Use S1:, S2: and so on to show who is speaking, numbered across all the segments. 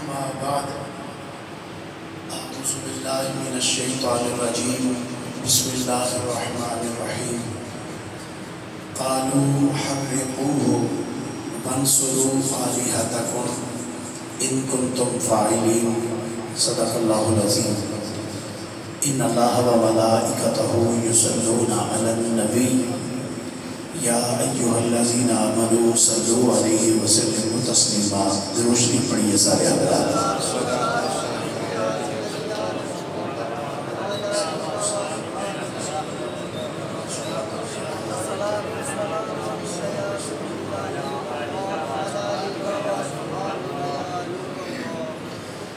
S1: أما بعد أعوذ بالله من الشيطان الرجيم بسم الله الرحمن الرحيم قالوا حرقوه وانصروا آلهتكم إن كنتم فاعلين صدق الله العظيم إن الله وملائكته يصلون على النبي یا ایھا الذین آمنوا صلوا علیہ وسلموا تسلیما. درود شریف پڑھیے سارے حضرات.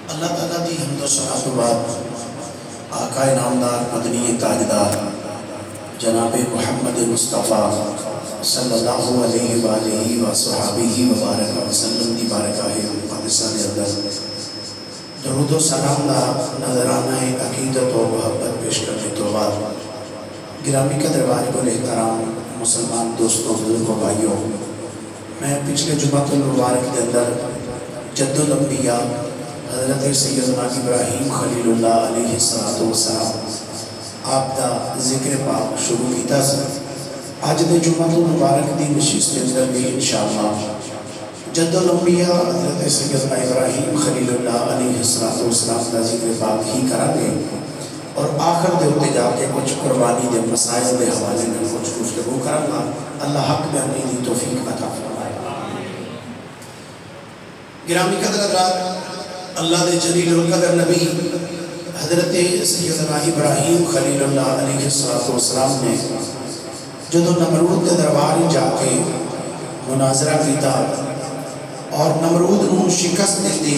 S1: اللہ تعالیٰ دی حمد و ثنا تو بعد آقا نامدار مدنی تاجدار جناب محمد مصطفیٰ صلی اللہ علیہ وآلہ وصحابہ وبارک وسلم دی بارکاہ مقدسہ دے اندر درود و سلام دا نظرانہ عقیدت و محبت پیش کرنے تو بعد گرامی قدر واجب الاحترام مسلمان دوستوں بزرگوں بھائیوں، میں پچھلے جمعہ المبارک دے اندر جد الانبیاء حضرت سیدنا ابراہیم خلیل اللہ علیہ السلام آپ دا ذکر پاک شروع کیتا سے آج دے جمعہ مبارک دی نشست کے اندر بھی انشاءاللہ جد الانبیاء حضرت سیدنا ابراہیم خلیل اللہ علیہ السلام دا ذکر پاک ہی کرا گے اور آخر دے ہوتے جا کے کچھ قربانی دے مسائل دے حوالے میں کچھ گفتگو کروں گا. اللہ حق میں اپنی دی توفیق عطا فرمائے. گرامی قدر حضرات، اللہ دے جلیل القدر نبی حضرت سیدنا ابراہیم خلیل اللہ علیہ السلام نے جدو نمرود کے دربار جا کے مناظرہ کیتا اور نمرود نو شکست دی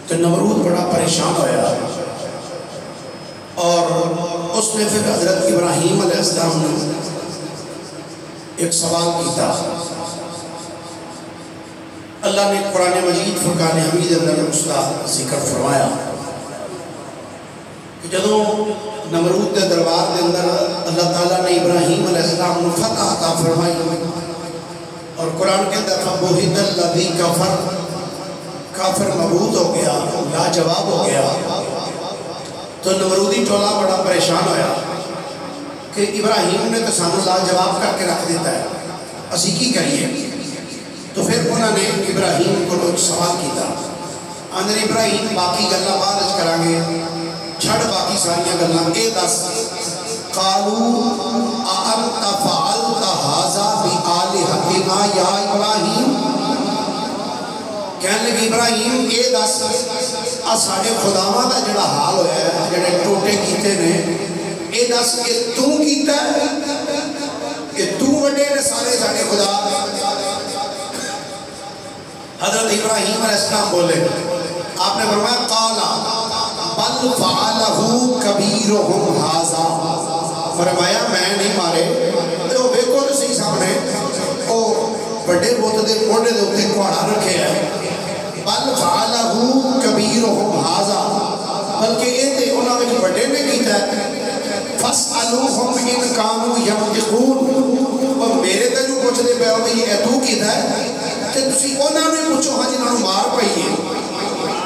S1: تو نمرود بڑا پریشان ہویا اور اس نے پھر حضرت ابراہیم علیہ السلام نے ایک سوال کیتا. اللہ نے قرآن مجید فرقان حمید اندر اس کا ذکر فرمایا کہ جدو نمرود کے دربار کے اندر اللہ تعالیٰ نے ابراہیم علیہ السلام کو فتح عطا فرمائی اور قرآن کے اندر فَبُهِتَ الَّذِي كَفَرَ کافر مبہوت ہو گیا، لاجواب ہو گیا. تو نمرودی ٹولہ بڑا پریشان ہویا کہ ابراہیم نے تو سانو لاجواب کر کے رکھ دیتا ہے، اسی کی کریے. تو پھر انہوں نے ابراہیم کو سوال کیتا. اندر ابراہیم باقی گلہ بعد اچھ کرانگے، چھڑ باقی ساریاں گلہ اے دس قالوا اَأَنْتَ فَعَلْتَ هَذَا بِآلِهَتِنَا یا ابراہیم. کہنے لگے ابراہیم اے دس ساڑے خداواں دا جڑا حال ہویا ہے، جڑے ٹوٹے کیتے نے، اے دس کہ تو کیتا ہے کہ تو وڈے نے سارے خدا. حضرت ابراہیم علیہ السلام بولے، آپ نے فرمایا قالا بل فعلہ کبیرہم ھذا. فرمایا میں نہیں مارے، تو دیکھو تو صحیح سامنے او بڑے بوت دے موڑے دے اوپر کوڑا رکھے ہیں. بل فعلہ کبیرہم ھذا، بلکہ یہ تے انہوں نے بڑے نے کیتا ہے. فاسألوہم ان کانوا ینطقون، اور میرے تے جو پوچھ دے پہ ہو بھئی یہ تو کیتا ہے کہ تسی انہوں نے پوچھو ہاں جنہوں مار پئیے،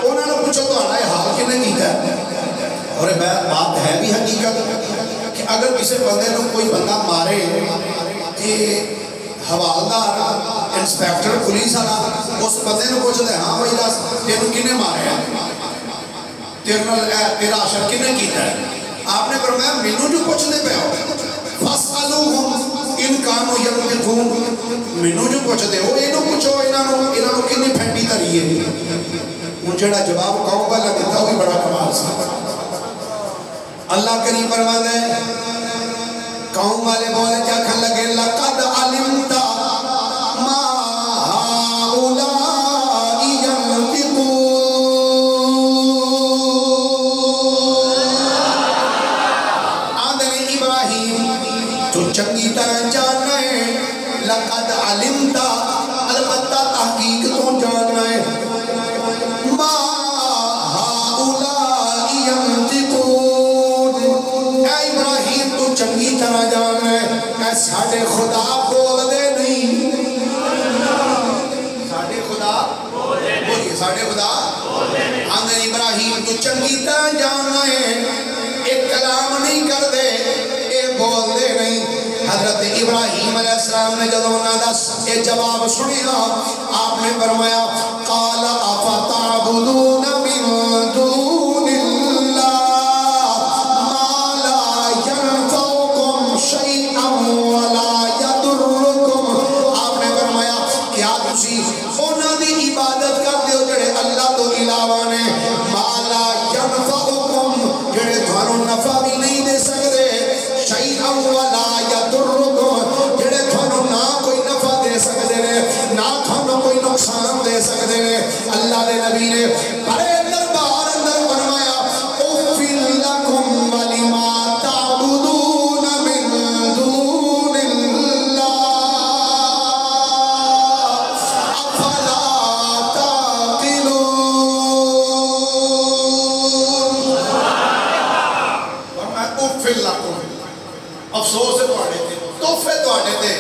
S1: انہوں نے پوچھو تو آنا ہے حال کنے کیتا ہے. اور بات ہے بھی حقیقت کہ اگر کسی بندے نے کوئی بندہ مارے کہ حوالدار انسپیکٹر پولیس والا اس بندے نے پوچھ دے ہاں بھائی دس تینوں کنے مارے ہیں، تیرا اشر کنے کیتا ہے. آپ نے فرمایا مینوں جو پوچھ دے پہ ہو فاسألوہم ان کانوا ینطقون، مینوں جو پوچھ دے ہو انہوں پوچھو انہوں کنے پھینٹی تریے. ان جڑا جواب قوم والا دیتا ہوئی بڑا کمال سا. اللہ کریم فرما دے قوم والے بولے کیا کھن لگے لَقَدْ عَلِمْتَ مَا هَؤُلَاءِ يَنطِقُونَ. آدھر ابراہیم تو چنگی طرح جاننا ہے. لَقَدْ عَلِمْتَ البتہ تحقیق تو جاننا ہے. مَا هَؤُلَاءِ يَنطِقُونَ، اے ابراہیم تو چنگی طرح جاننا ہے. اے ساڑھے خدا بول دے ساڑھے خدا آندھے ابراہیم تو چنگی طرح جاننا ہے ایک کلام نہیں کر دے ایک بول دے نہیں حضرت ابراہیم علیہ السلام نے جب انہوں نے یہ جواب سنیا آپ نے فرمایا قال افتعبدون من دون اللہ ما لا ينفعكم شيئا ولا يضركم آپ نے فرمایا کیا تسی انہوں دی عبادت کر دیو جڑے اللہ تو علاوہ نے ما لا ينفعكم جڑے تھانوں نفع بھی نہیں دے سکتے شيئا ولا يضركم جڑے تھانوں نہ کوئی نفع دے سکتے ہیں نہ تھانوں کوئی نقصان دے سکتے ہیں اللہ دے نبی نے بڑے دربار اندر فرمایا اُفِّل لَكُمْ وَلِمَا تَعْبُدُونَ مِن دُونِ اللَّهِ أَفَلَا تَعْقِلُونَ فرمایا اُفِّل لَكُمْ افسوس ہے تواڈے تے تحفے تواڈے تے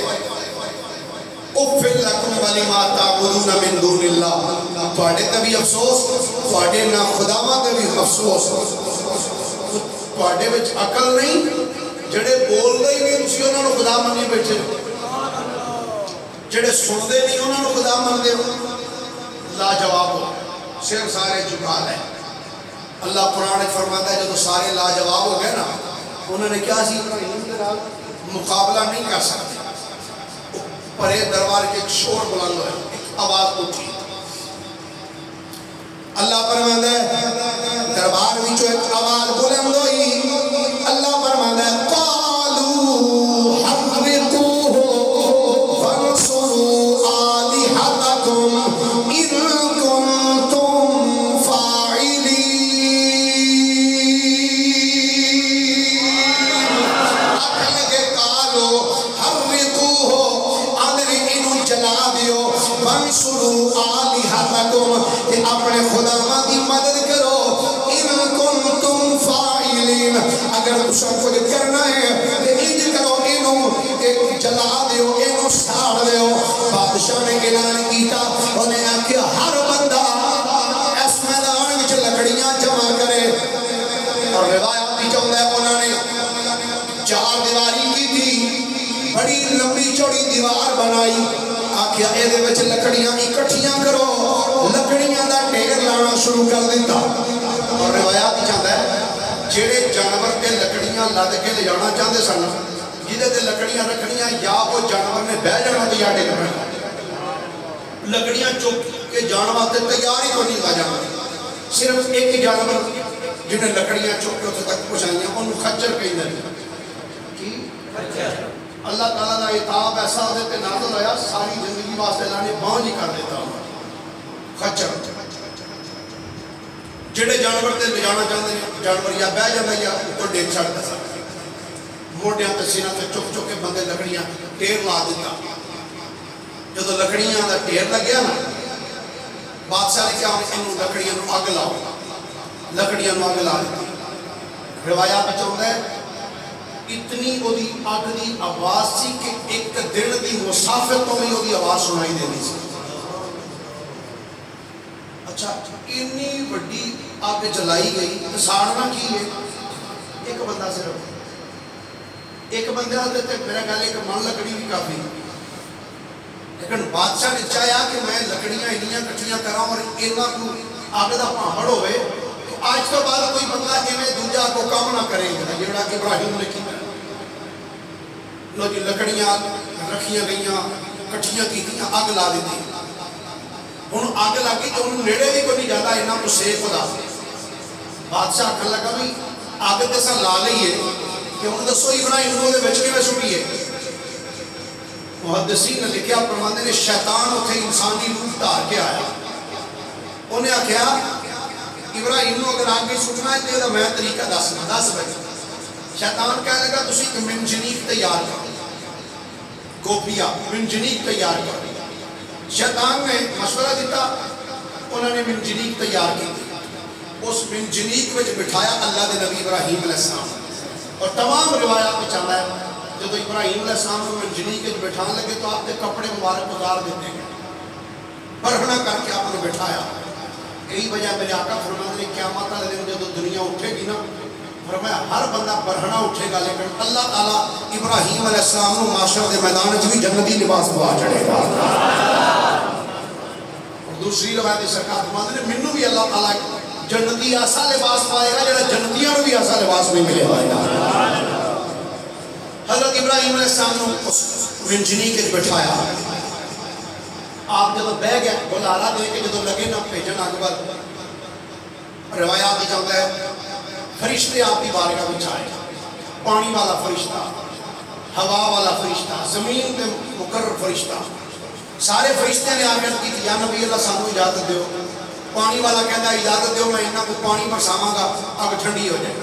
S1: اُفِّل لَكُمْ وَلِمَا تَعْبُدُونَ مِن دُونِ اللَّهِ تواڈے تے بھی افسوس تواڈے نا خداواں تے بھی افسوس تواڈے وچ عقل نہیں جڑے بول دے ہی نہیں تسی انہاں نوں خدا منی بیٹھے جڑے سن دے نہیں انہاں نوں خدا من دے لاجواب ہو سر سارے جھکا لے اللہ قرآن فرماتا ہے جب سارے لاجواب ہو گئے نا انہوں نے کیا سی مقابلہ نہیں کر سکتے پرے دربار کے ایک شور بلند ہوئے ایک آواز اٹھی اللہ فرماتا ہے دربار میں جو ایک آواز بلند ہوئی اللہ فرماتا ہے قالوا حرقوه فانصروا آلهتكم إن كنتم فاعلين فانصروا آلهتكم کہ اپنے خداواں دی مدد کرو ان کنتم فاعلین اگر تساں کچھ کرنا ہے تے انج کرو اینو جلا دیو اینو ساڑ دیو بادشاہ نے اعلان کیتا انہیں آکھیا ہر بندہ اس میدان وچ لکڑیاں جمع کرے اور روایات بھی چاہتا ہے انہوں نے چار دیواری کی تھی بڑی لمبی چوڑی دیوار بنائی آکھیا اے دے وچ لکڑیاں اکٹھیاں کرو لکڑیاں دا ڈھیر لانا شروع کر دیتا اور روایات چاہتا ہے جڑے جانور تے لکڑیاں لد کے لے جانا چاہتے سن جدے تے لکڑیاں رکھنیاں یا وہ جانور نے بہ جانا تے یا ڈگ پڑنا لکڑیاں چک کے جان واسطے تیار ہی تو نہیں لا جانا صرف ایک جانور جنہیں لکڑیاں چک کے اتنے تک پہنچائیاں انہوں خچر کہیں دے اللہ تعالیٰ کا عطاب ایسا ہوتے نازل آیا ساری زندگی واسطے اللہ نے بانج ہی کر دیتا خچر جڑے جانور تے لے جانا چاہتے ہیں جانور یا بہ جاتا یا اوپر ڈیگ چھڑتا سا موڈیاں تے سینہ تے چک چک کے بندے لکڑیاں ٹیر لا دیتا جب لکڑیاں دا ٹیر لگیا نا بادشاہ نے کیا انہوں لکڑیاں نو آگ لاؤ لکڑیاں نو آگ لا دیتا روایات میں چاہتا ہے اتنی او دی آگ دی آواز سی کہ ایک دن دی مسافر تو میں او دی آواز سنائی دینی سی اچھا اتنی بڑی آگ جلائی گئی تو ساڑنا کی ہے ایک بندہ صرف ایک بندہ ہوتے تھے میرا کہا لے کہ من لکڑی بھی کافی لیکن بادشاہ نے چاہیا کہ میں لکڑیاں انیاں کٹھیاں کراؤں اور اینا کو آگ دا پہاڑ ہوئے تو آج تو بعد کوئی بندہ ایمیں دوجہ کو کام نہ کریں گے جیڑا کہ ابراہیم نے کی لو جی لکڑیاں رکھیاں گئیاں کٹھیاں کی تھیاں آگ لا دیتی انہوں آگ لگی تو انہوں نیڑے بھی کوئی نہیں جاتا اینا کو سیف ہو دا بادشاہ کھل لگا بھی آگ تیسا لا لئیے کہ انہوں دسو ابراہیم انہوں نے بچ کے میں چھوڑیے محدثین نے لکھیا پرماندے نے شیطان اتھے انسانی روح دار کے آیا انہیں آکھیا ابراہیم نو اگر آگے چھوٹنا ہے تو میں طریقہ دس بجے شیطان کہہ لگا تسی ایک منجنیق تیار کر گوپیا منجنیق تیار کر شیطان نے مشورہ دیتا انہوں نے منجنیق تیار کی اس منجنیق میں بٹھایا اللہ دے نبی ابراہیم علیہ السلام اور تمام روایات میں چاہتا ہے جب ابراہیم علیہ السلام کو منجنیق میں بٹھانے لگے تو آپ نے کپڑے مبارک اتار دیتے ہیں پرہنا کر کے آپ نے بٹھایا یہی وجہ میرے آقا فرماتے ہیں قیامت والے دن جب دنیا اٹھے گی نا، فرمایا ہر بندہ برہنہ اٹھے گا، لیکن اللہ تعالیٰ ابراہیم علیہ السلام کو معاشر دے میدان بھی جنتی لباس پوا چڑھے گا۔ اور دوسری روایت سرکار فرماتے ہیں مینوں بھی اللہ تعالیٰ جنتی ایسا لباس پائے گا جڑا جنتیاں بھی ایسا لباس نہیں ملے گا۔ حضرت ابراہیم علیہ السلام نے اس منجنی کے بٹھایا، آپ جب بہ گئے بلارا دے کے جب لگے نہ بھیجن اکبر، روایات چلتا ہے فرشتے آپ کی بارگاہ میں آئے، پانی والا فرشتہ، ہوا والا فرشتہ، زمین پہ مقرر فرشتہ، سارے فرشتے نے آگرد کی یا نبی اللہ سانو اجازت دیو۔ پانی والا کہتا ہے اجازت دیو میں انہاں کو پانی برساواں گا اگ ٹھنڈی ہو جائے۔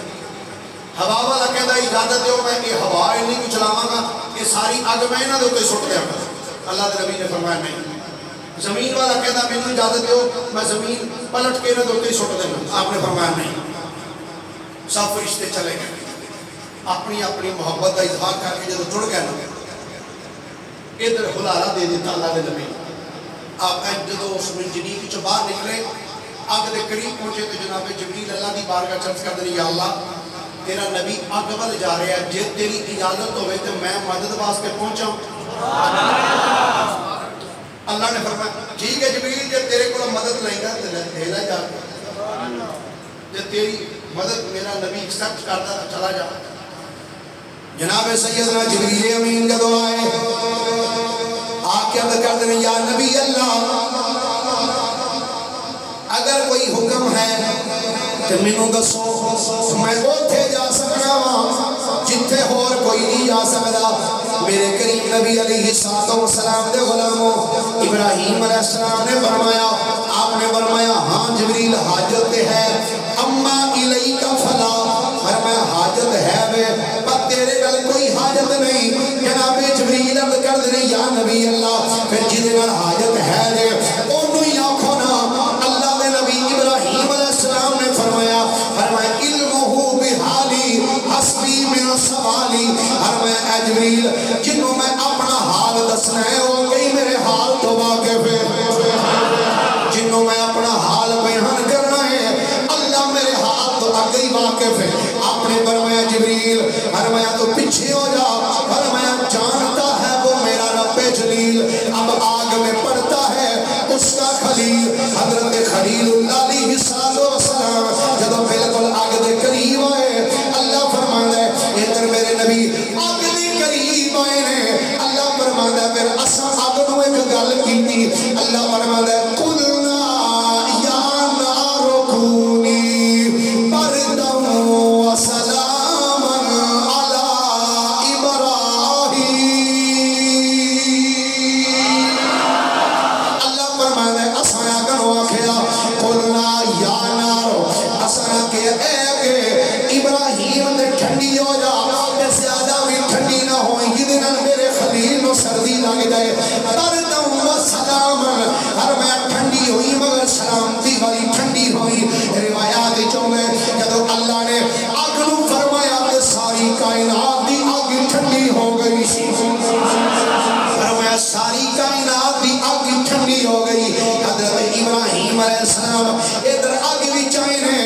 S1: ہوا والا کہتا ہے اجازت دیو میں یہ ہوا انہی کو چلاواں گا یہ ساری اگ میں انہاں دے اوپر سٹ دیا گا۔ اللہ کے نبی نے فرمایا نہیں۔ زمین والا کہتا ہے مینوں اجازت دیو میں زمین پلٹ کے انہاں دے اوپر سٹ دینا۔ آپ نے فرمایا نہیں۔ سب فرشتے چلے گئے، اپنی اپنی محبت کا اظہار کر کے جب جڑ گئے نا، ادھر ہلارا دے دیتا اللہ کے نبی۔ آپ جب اس منجنی کی باہر نکلے اگ دے قریب پہنچے تو جناب جبریل اللہ کی بارگاہ چرچ کر دیں یا اللہ تیرا نبی اگ ول جا رہا ہے، جے تیری اجازت ہوئے تو میں مدد واسطے پہنچا۔ اللہ نے فرمایا ٹھیک ہے جبریل جے تیرے کو مدد لیں گا تو لے لے جا کے، جے تیری مدد میرا نبی ایکسپٹ کرتا تو چلا جا۔ جناب سیدنا جبریل امین جدو آئے آکے عرض کر دیں یا نبی اللہ اگر کوئی حکم ہے کہ مینوں دسو میں اوتھے جا سکنا وا جتھے ہور کوئی نہیں جا سکدا۔ میرے کریم نبی علیہ السلام دے غلاموں ابراہیم علیہ السلام نے فرمایا، آپ نے فرمایا ہاں جبریل حاجت ہے، اما الیک فلا، فرمایا حاجت ہے بے پر تیرے گل کوئی حاجت نہیں۔ جناب جبریل عرض کر دے یا نبی اللہ پھر جدے گل حاجت ہے جے اونوں ہی آکھو نا۔ اللہ دے نبی ابراہیم علیہ السلام نے فرمایا علمہ بحالی حسبی من سوالی، فرمایا اے جبریل جنوں میں اپنا حال دسنا ہے وہ کئی میرے حال تو واقف ہے، جنوں میں اپنا حال بیان کرنا ہے اللہ میرے حال تو اگئی واقف ہے۔ آپ نے فرمایا جبریل فرمایا تو پیچھے ہو جا، فرمایا جانتا ہے وہ میرا رب جلیل اب آگ میں پڑتا ہے اس کا خلیل حضرت خلیل اللہ علیہ السلام جب بالکل آگ دے قریب آئے اللہ فرماتا ہے ادھر میرے نبی آگ دے قریب آئے نے، اللہ فرماتا ہے پھر اساں آگ نو ایک گل کیتی، اللہ فرماتا ہے قلنا یا نار کونی بردا وسلاما علی ابراہیم۔ اللہ فرماتا ہے اساں آگ نو آکھیا قلنا یا نار، اساں کہ اے کہ ابراہیم تے ٹھنڈی ہو جا تے زیادہ بھی ٹھنڈی نہ ہوئی جدے نال میرے خلیل نو سردی لگ جائے، بردا وسلاما، ہر میں ٹھنڈی ہوئی مگر سلامتی والی ٹھنڈی ہوئی۔ روایات چومے جدو اللہ نے آگ نو فرمایا کہ ساری کائنات دی آگ ٹھنڈی ہو گئی، فرمایا ساری کائنات دی آگ ٹھنڈی ہو گئی۔ حضرت ابراہیم علیہ السلام ادھر آگ وچ آئے نے،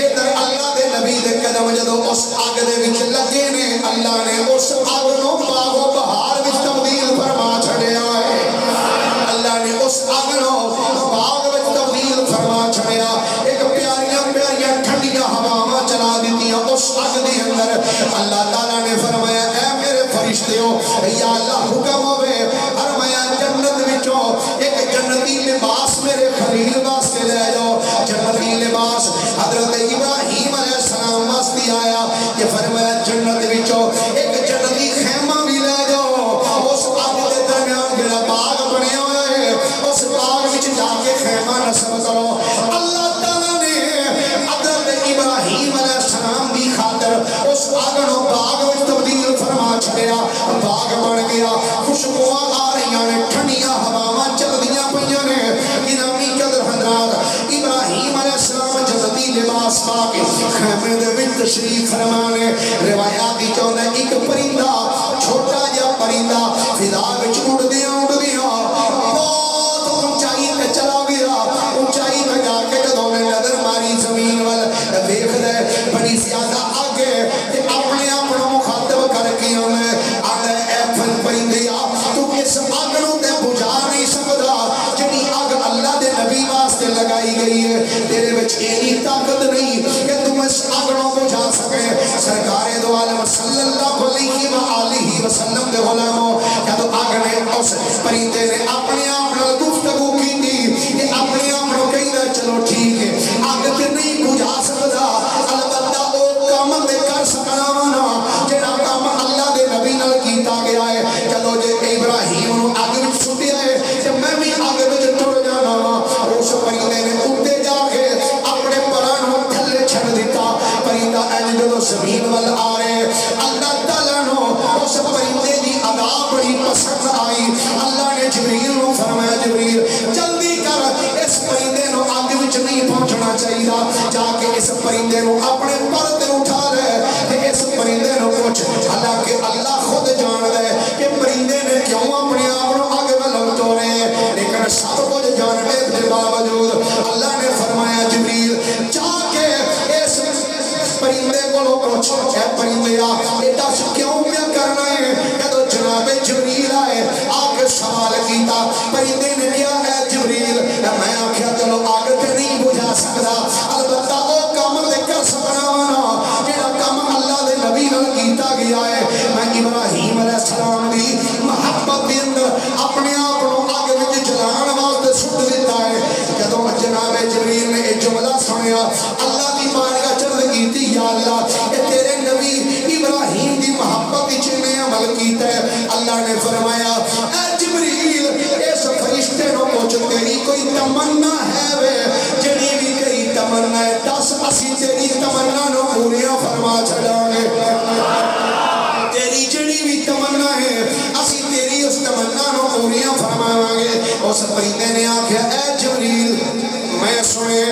S1: ادھر اللہ دے نبی دے قدم جدو اس آگ دے وچ لگے نے اللہ نے اس آگ نو باغ و بہار وچ تبدیل فرما چھڑیا ہے، اللہ نے اس آگ نو باغ وچ تبدیل فرما چھڑیا، ایک پیاریاں پیاریاں ٹھنڈیاں ہواواں چلا دیتیاں اس آگ دے اندر۔ اللہ تعالیٰ نے فرمایا اے میرے فرشتیوں یا اللہ حکم ہوئے، فرمایا جنت وچوں ایک جنتی لباس میرے خلیل واسطے لے جاؤ۔ جنتی لباس حضرت ابراہیم علیہ السلام واسطے آیا کہ فرمایا جنت وچوں ایک جنتی خیمہ بھی لے جاؤ، اس آگ دے درمیان جڑا باغ بنیا ہوا ہے اس باغ وچ جا کے خیمہ نصب کرو۔ اللہ تعالیٰ نے حضرت ابراہیم علیہ السلام دی خاطر اس آگ نو باغ وچ تبدیل فرما چھڑیا، باغ بن گیا، خوشبوئاں آ رہی ہیں، ٹھنڈیاں ہواواں چلدیاں پئیاں نے۔ گرامی قدر حضرات ابراہیم علیہ السلام جنتی لباس پا کے خیمے دے وچ تشریف فرمانے، روایات چاہتا ہے ایک پرندہ چھوٹا جا پرندہ فضا وچ اڑدیاں بہت اونچائی تے چلا گیا، اونچائی تے جا کے جدوں جلائی گئی ہے، تیرے وچ ایری طاقت نہیں کہ تم اس اگڑوں کو جا سکے۔ سرکار دو عالم صلی اللہ علیہ وآلہ وسلم دے غلاموں، جدو آگ نے اس پرندے نے اپنے آپ نال گفتگو کی تھی کہ اپنے آپ نو کہی دا چلو ٹھیک ہے آگ تے نہیں بجھا سکدا، البتہ او کام تے کر سکنا وانا جڑا کام اللہ دے نبی نال کیتا گیا ہے۔ چلو جے ابراہیم نو آگ وچ سٹیا ہے تے میں بھی آگ وچ ٹر جانا وا۔ اس پرندے نے اُتے جا کے اپنے پراں نو تھلے چھڑ دیتا، پرندہ انج جدوں زمین ول آ رہے اللہ تعالیٰ نو اس پرندے دی ادا بڑی پسند آئی۔ اللہ نے جبریل نو فرمایا جبریل جلدی کر اس پرندے نو آگ وچ نہیں پہنچنا چاہیے، جا کے اس پرندے نو اپنے پر تے اٹھا لے تے اس پرندے نو پوچھ، حالانکہ اللہ خود جان دے کہ پرندے نے کیوں اپنے آپ نو آگ ول توڑے، لیکن سب کچھ جاننے کے باوجود اللہ نے فرمایا جبریل جا کے اس پرندے کو پوچھ، اے پرندیا یہ دس کیوں کیا کرنا ہے؟ جدو جناب جبریل آئے آگ سوال کیتا، پرندے نے کیا ہے جبریل میں آکھیا چلو آگ تے نہیں بجھا سکدا، البتہ او کام تے کر سکنا وانا جڑا کام اللہ دے نبی نال کیتا گیا ہے۔ میں ابراہیم علیہ السلام دی محبت دے اندر اپنے آپ نو آگ وچ جلان واسطے سٹ دیتا ہے۔ جدوں جناب جبریل نے یہ جملہ سنیا اللہ دی بارگاہ چرد کیتی، یا اللہ کہ تیرے نبی ابراہیم دی محبت وچ نے عمل کیتا ہے۔ اللہ نے فرمایا اے جبریل اس فرشتے نو پوچھ تیری کوئی تمنا ہے وے، جڑی بھی کئی تمنا ہے دس اسی تیری تمنا نو پوریا فرما چھڑاں گے، تیری جڑی بھی تمنا ہے اسی تیری اس تمنا نو پوریا فرماواں گے۔ اس پرندے نے آکھیا اے جبریل میں سنے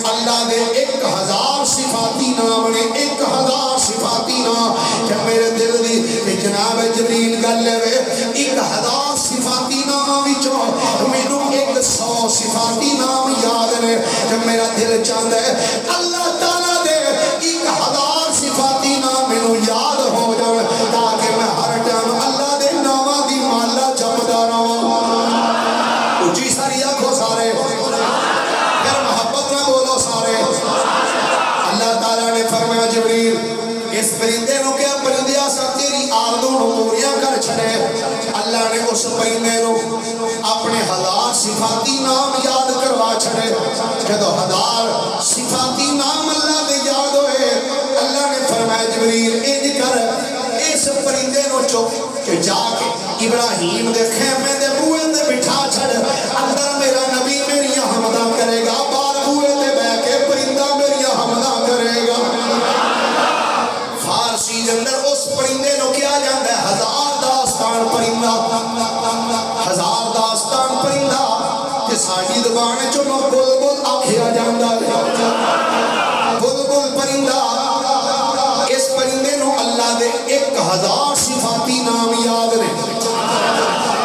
S1: اللہ دے 1000 صفاتی نام نے، 1000 صفاتی نام کہ میرے دل دی کہ جناب جبریل گل لے 1000 صفاتی نام وچوں مینوں 100 صفاتی نام یاد نے کہ میرا دل چاہتا ہے اللہ تعالیٰ دے 1000 صفاتی نام مینوں یاد ہو جان تاکہ میں ہر ٹائم اللہ دے ناماں دی مالا جپدا رہاں۔ اونچی ساری آنکھوں سارے پھر محبت میں بولو سارے۔ اللہ تعالیٰ نے فرمایا جبریل اس پرندے نو کیا پرندیا سا تیری آردوں نو پوریاں کر چھڑے۔ اللہ نے اس پرندے نو اپنے 1000 صفاتی نام یاد کروا چھڑے۔ جدو 1000 صفاتی نام اللہ دے یاد ہوئے اللہ نے فرمایا جبریل انج کر اس پرندے نو چک کہ جا کے ابراہیم دے خیمے دے بوئے تے بٹھا چھڑ، اندر میرا نبی میری حمدہ کرے گا، بار بوئے تے بہ کے پرندہ میری حمدہ کرے گا۔ فارسی دے اندر اس پرندے نو کیا جاندا ہے 1000 داستان پرندہ، 1000 داستان پرندہ کہ ساڈی زبان چوں بلبل آکھیا جاندا ہے، بلبل پرندہ۔ اس پرندے نو اللہ دے 1000 صفاتی نام یاد نے۔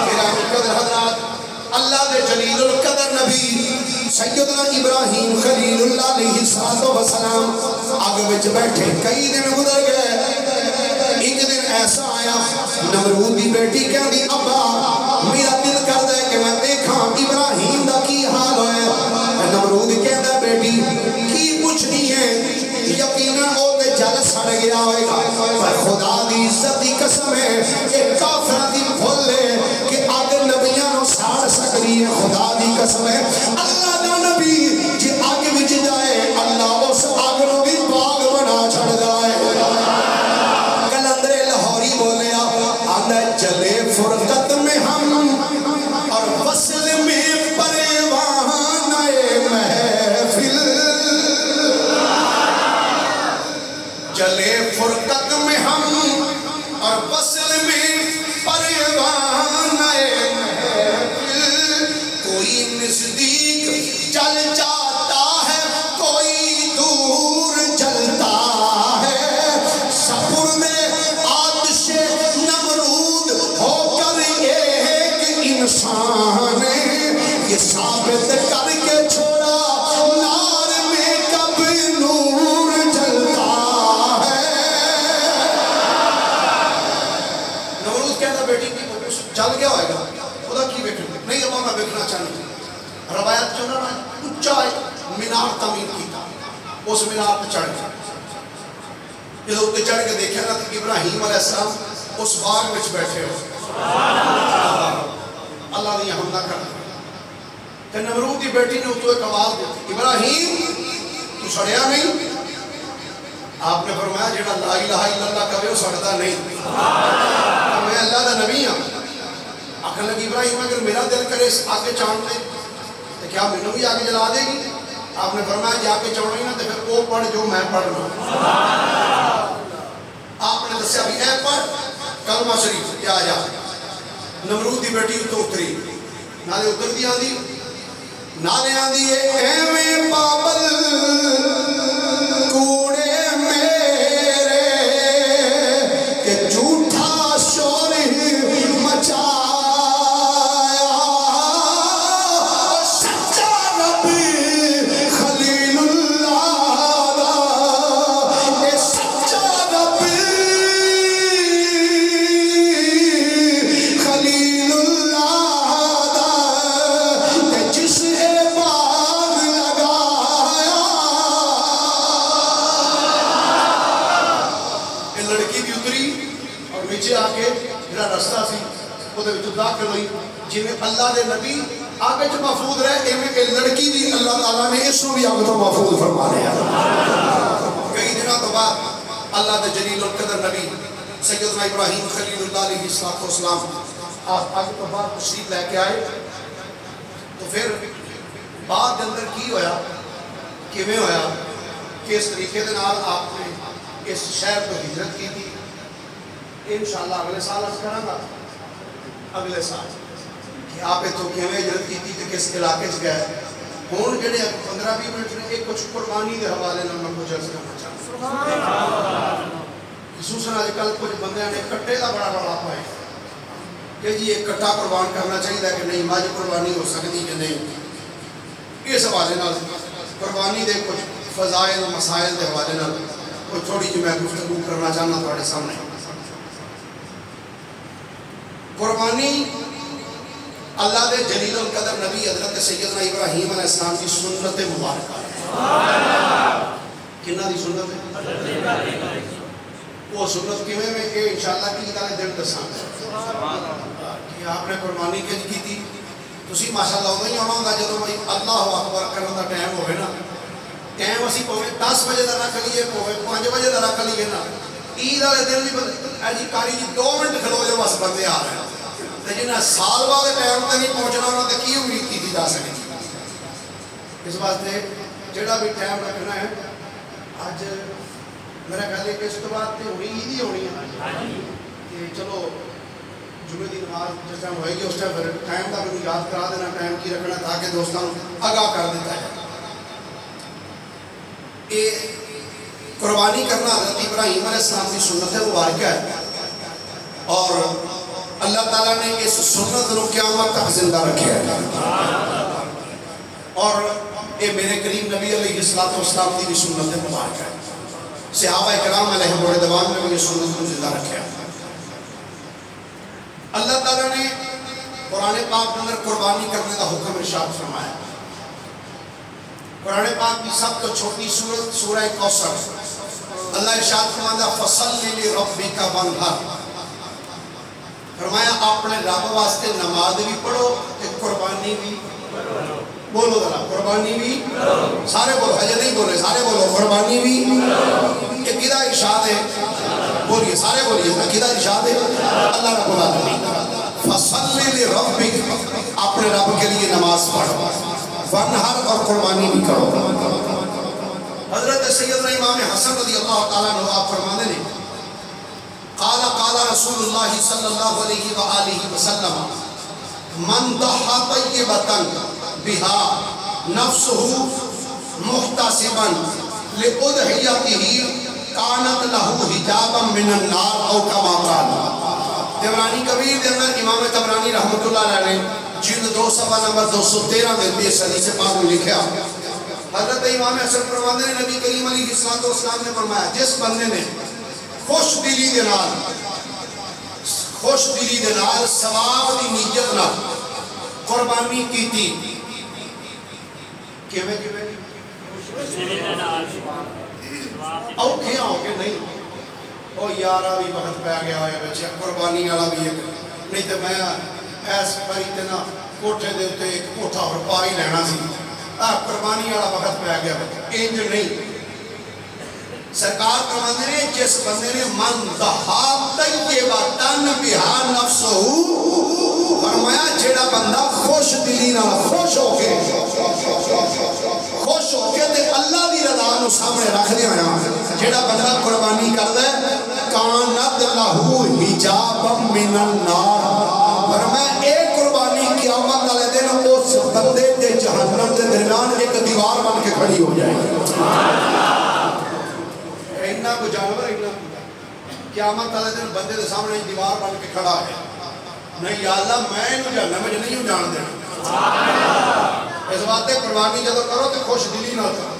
S1: گرامی قدر حضرات اللہ دے جلیل القدر نبی سیدنا ابراہیم خلیل اللہ علیہ السلام آگ وچ بیٹھے کئی دن گزر گئے، ایک دن ایسا آیا نمرود دی بیٹی کہندی ابا میرا دل کردا ہے کہ میں دیکھاں ابراہیم دا کی حال ہوئے۔ نمرود کہندا بیٹی کی پوچھنی ہے، یقیناً او تے جل سڑ گیا ہوئے گا، پر خدا دی عزت دی قسم ہے کہ کافر دی بھول ہے کہ آگ نبیاں نو ساڑ سکتی ہے، خدا دی قسم ہے اللہ دا نبی جی آگ وچ جائے اللہ اس آگ نو بھی باغ بنا چھڑ دائے۔ کلندر لاہوری بولیا آندہ چلے فرقت میں ہم اور وصل میں پریوان محفل، چلے فرقت میں ہم اور وصل میں پریوان محفل، کوئی نزدیک چل جاتا ہے کوئی دور چلتا ہے، سفر میں آتش نمرود ہو کر ایک انسان یہ ثابت کر کے چھوڑا نار میں کب نور جلتا ہے۔ مینار تعمیر کیتا اس مینار پہ چڑھ گیا جب اتنے چڑھ کے دیکھا نا تو ابراہیم علیہ السلام اس باغ میں بیٹھے ہو اللہ نے حملہ کر کہ نمرود کی بیٹی نے اتو ایک آواز دیتی ابراہیم تو سڑیا نہیں آپ نے فرمایا جڑا لا الہ الا اللہ کہے وہ سڑتا نہیں میں اللہ دا نبی ہوں آخر لگی ابراہیم اگر میرا دل کرے آگے چاند لے تو کیا میں نے بھی آگے جلا دے گی آپ نے فرمایا جا کے چڑھو نا تو پھر وہ پڑھ جو میں پڑھ رہا آپ نے دسیا بھی اے پڑھ کلمہ شریف کیا جا نمرود دی بیٹی تو اتری نالے اتر دی آن دی نالے آن دی اے بابل کوڑے میرے کہ جھوٹا شور مچایا سچا رب خلیل اللہ اے سچا رب خلیل اللہ کہ جس باغ لگایا یہ لڑکی بھی اتری اور نیچے آ کے میرا رستہ سی وہ داخل ہوئی جی میں اللہ دے نبی آگے جو محفوظ رہے کہ لڑکی بھی اللہ تعالیٰ نے اس کو بھی آگے تو محفوظ فرما رہے ہیں کئی دنوں تو بعد اللہ دے جلیل القدر نبی سیدنا ابراہیم خلیل اللہ علیہ السلام آپ آگے تو بعد تشریف لے کے آئے تو پھر بعد اندر کی ہویا کیویں ہویا کہ اس طریقے دے نال آپ نے اس شہر کو ہجرت کی تھی انشاءاللہ اگلے سال از کروں گا اگلے سال کہ آپ تو کیویں ہجرت کی تھی کہ کس علاقے سے گئے ہون جڑے 15-20 منٹ نے ایک کچھ قربانی دے حوالے نال میں کچھ عرض کرنا چاہتا خصوصاً آج کل کچھ بندے نے کٹے دا بڑا بڑا پائے کہ جی ایک کٹا قربان کرنا چاہیے کہ نہیں ماج قربانی ہو سکتی کہ نہیں اس حوالے نال قربانی دے کچھ فضائل و مسائل دے حوالے نال کوئی تھوڑی جی میں گفتگو کرنا چاہنا تھوڑے سامنے قربانی اللہ دے جلیل القدر نبی حضرت سیدنا ابراہیم علیہ السلام کی سنت مبارکہ کنہ دی سنت ہے وہ سنت کیویں میں کہ انشاءاللہ کی ادارے دن دساں کہ آپ نے قربانی کج کی تھی تسی ماشاءاللہ ہوگا ہی ہونا ہوگا جدو بھائی اللہ اکبر کرنے دا ٹائم ہوئے نا ٹائم اسی پوے 10 بجے دا رکھ لیے پوے 5 بجے دا رکھ لیے نا عید والے دن بھی اے جی کاری جی 2 منٹ کھلو جو بس بندے آ رہے ہیں تے جنہیں سال بعد ٹائم تے نہیں پہنچنا انہاں تے کی امید کی جا سکتی اس واسطے جڑا بھی ٹائم رکھنا ہے اج میرا خیال ہے کہ اس کے بعد تے ہونی عید ہی ہونی ہے کہ چلو جمعے دی نماز جس ٹائم ہوئے گی اس ٹائم کا بھی یاد کرا دینا ٹائم کی رکھنا تاکہ دوستان آگاہ کر دیتا ہے یہ قربانی کرنا حضرت ابراہیم علیہ السلام کی سنت مبارکہ ہے اور اللہ تعالیٰ نے اس سنت کو قیامت تک زندہ رکھا ہے اور یہ میرے کریم نبی علیہ السلام کی بھی سنت مبارکہ ہے صحابہ کرام علیہ الرضوان میں بھی یہ سنت کو زندہ رکھا ہے اللہ تعالیٰ نے قرآن پاک اندر قربانی کرنے کا حکم ارشاد فرمایا قرآن پاک کی سب تو چھوٹی سورت سورہ کوثر اللہ ارشاد فرمایا فصلی لربک وانحر فرمایا اپنے رب واسطے نماز بھی پڑھو کہ قربانی بھی بولو ذرا قربانی بھی سارے بولو حجر نہیں بولے سارے بولو قربانی بھی یہ کدھا ارشاد ہے بولیے سارے بولیے کدھا ارشاد ہے اللہ رب العالمین فصلی لربک اپنے رب کے لیے نماز پڑھو وانحر اور قربانی بھی کرو حضرت سیدنا امام حسن رضی اللہ تعالیٰ عنہ آپ فرمانے نے قال رسول اللہ صلی اللہ علیہ وآلہ وسلم من ضحى طیبة بها نفسه محتسبا لأضحیته کانت له حجابا من النار او کما قال تبرانی کبیر دے اندر امام تبرانی رحمت اللہ علیہ نے جلد 2 صفحہ نمبر 213 میں اس حدیث پاک میں لکھا حضرت امام حسن فرماتے ہیں نبی کریم علیہ السلام نے فرمایا جس بندے نے خوش دلی دے نال ثواب دی نیت نال قربانی کی تھی
S2: اوکھے ہو کے نہیں او یارا بھی وقت پہ گیا ہویا بچے قربانی والا بھی ایک نہیں تو میں ایس پری تینا کوٹھے دے ہوتے ایک کوٹھا اور پا ہی لینا سی قربانی والا وقت پہ گیا انج نہیں سرکار فرماتے ہیں جس بندے نے من دہا طیبتن بہا نفسہو فرمایا جیڑا بندہ خوش دلی نہ خوش ہو کے تے اللہ دی رضا نو سامنے رکھ دیا جیڑا بندہ قربانی کر دے کانت لہو حجابا من النار فرمایا ایک قربانی قیامت والے دن اس بندے دے جہنم دے درمیان ایک دیوار بن کے کھڑی ہو جائے گی اینا کو جانور اینا قیامت والے دن بندے دے سامنے دیوار بن کے کھڑا ہے نہیں یا اللہ میں انہوں جاننا مجھے نہیں ہوں جان دینا اس بات قربانی جدو کرو تو خوش دلی نہ کرو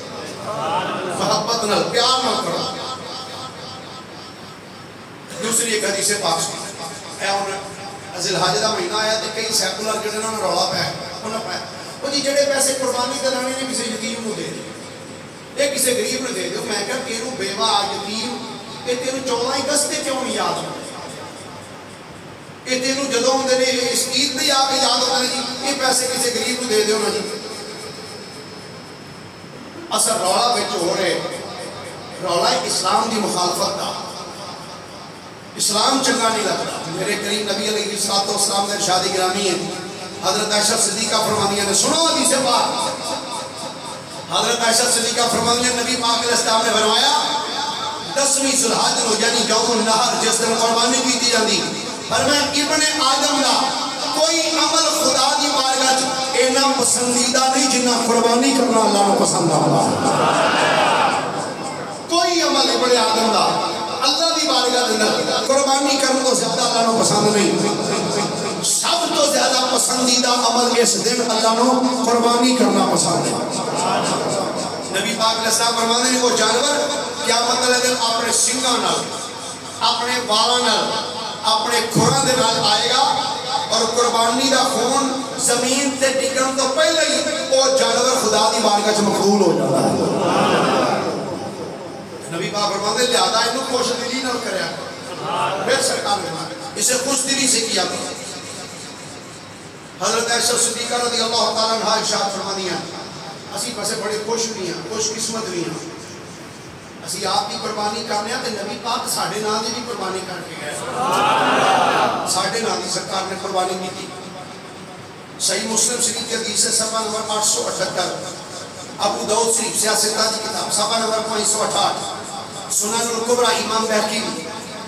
S2: محبت نہ پیار نہ کرو دوسری ایک حدیث پاک سنی اے انہوں ذی الحجہ دا مہینہ آیا تو کئی سیکولر جڑے انہوں نے رولا پایا وہ جی جڑے پیسے قربانی دلانے نے کسی یتیم کو دے دے یہ کسی غریب نے دے دو میں کہا تیروں بیوہ یتیم یہ تیروں 14 اگست تے کیوں نہیں یاد ہو یہ تیروں جدوں ہوندے نے اس عید تے آ کے یاد ہوتا ہے جی یہ پیسے کسی غریب کو دے دو نا جی اثر رولا بچ ہو رہے رولا اسلام دی مخالفت دا اسلام چنگا نہیں لگتا میرے کریم نبی علیہ السلام نے ارشاد گرامی ہے حضرت عائشہ صدیقہ فرمانیہ نے سنو حدیث پاک حضرت عائشہ صدیقہ فرمانیہ نبی پاک علیہ السلام نے فرمایا 10ویں ذی الحجہ یعنی یوم النحر جس دن قربانی کی جاندی فرمایا ابن آدم دا کوئی عمل خدا دی بارگاہ اینا پسندیدہ نہیں جنہ قربانی کرنا اللہ نے پسند آتا کوئی عمل ابن آدم دا اللہ دی بارگاہ دینا قربانی کرنا تو زیادہ اللہ نے پسند نہیں سب تو زیادہ پسندیدہ عمل اس دن اللہ نے قربانی کرنا پسند ہے نبی پاک علیہ السلام فرماتے ہیں وہ جانور قیامت والے دن اپنے سنگاں نال اپنے بالاں نال اپنے کھراں دے نال آئے گا اور قربانی دا خون زمین تے ڈگن تو پہلے ہی وہ جانور خدا دی بارگاہ وچ مقبول ہو جاتا ہے نبی پاک فرماتے ہیں لہذا انہوں خوش دلی نہ کریا پھر سرکار نے اسے خوش دلی سے کیا حضرت عائشہ صدیقہ رضی اللہ تعالیٰ عنہ ارشاد فرمانی ہیں اسی پسے بڑے خوش بھی ہیں خوش قسمت بھی ہیں اسی آپ کی قربانی کرنے ہیں تو نبی پاک ساڑھے نام دی بھی قربانی کر کے گئے ساڑھے نام دی سرکار نے قربانی کی تھی صحیح مسلم شریف کے حدیث سے صفحہ نمبر 878 ابو داؤد شریف سیاستہ کی کتاب صفحہ نمبر 508 سنن الکبریٰ امام بہقی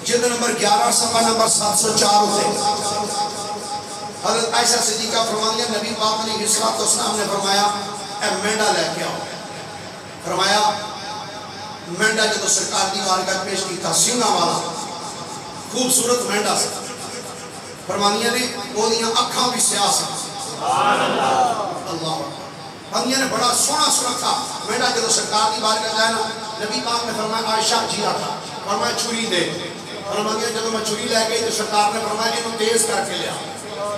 S2: جلد نمبر 11 صفحہ نمبر 704 ہوتے حضرت عائشہ صدیقہ فرمایا نبی پاک علیہ السلام نے فرمایا اے مینڈا لے کے آؤ فرمایا مینڈا جو سرکار دی بارگاہ پیش کی تھا سنگا والا خوبصورت مینڈا سے فرمانیہ نے وہ دیاں اکھاں بھی سیاہ سے اللہ فرمانیہ نے بڑا سونا سونا تھا مینڈا جو سرکار دی بارگاہ جائے نا نبی پاک نے فرمایا عائشہ جیا تھا فرمایا چھری دے فرمانیہ جب میں چھری لے گئی تو سرکار نے فرمایا انہوں تیز کر کے لیا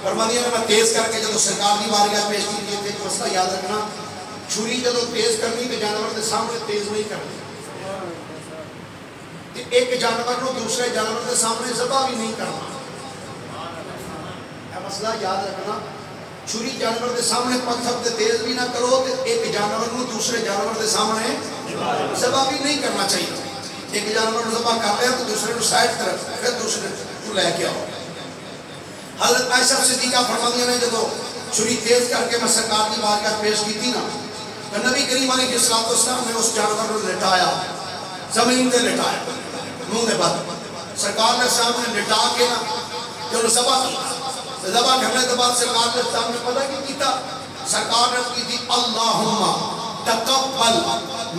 S2: فرمانیہ نے میں تیز کر کے جب سرکار دی بارگاہ پیش کی تھی ایک مسئلہ یاد رکھنا چھری جب تیز کرنی تو جانور کے سامنے تیز نہیں کرنی ایک جانور کو دوسرے جانور کے سامنے ذبح بھی نہیں کرنا یہ مسئلہ یاد رکھنا چھری جانور کے سامنے پتھر سے تیز بھی نہ کرو تو ایک جانور کو دوسرے جانور کے سامنے ذبح بھی نہیں کرنا چاہیے ایک جانور کو ذبح کر لیا تو دوسرے کو سائڈ طرف پھر دوسرے کو لے کے آؤ حضرت عائشہ صدیقہ فرمانیہ نے جب چھری تیز کر کے میں سرکار کی بارگاہ پیش کی تھی نا تو نبی کریم علیہ السلام نے اس جانور کو لٹایا زمین تے لٹایا منہ دے بعد سرکار نے سامنے لٹا کے نا جو ذبح کی ذبح کرنے کے بعد سرکار نے سامنے پتہ کی کیتا سرکار نے کی تھی اللہم تقبل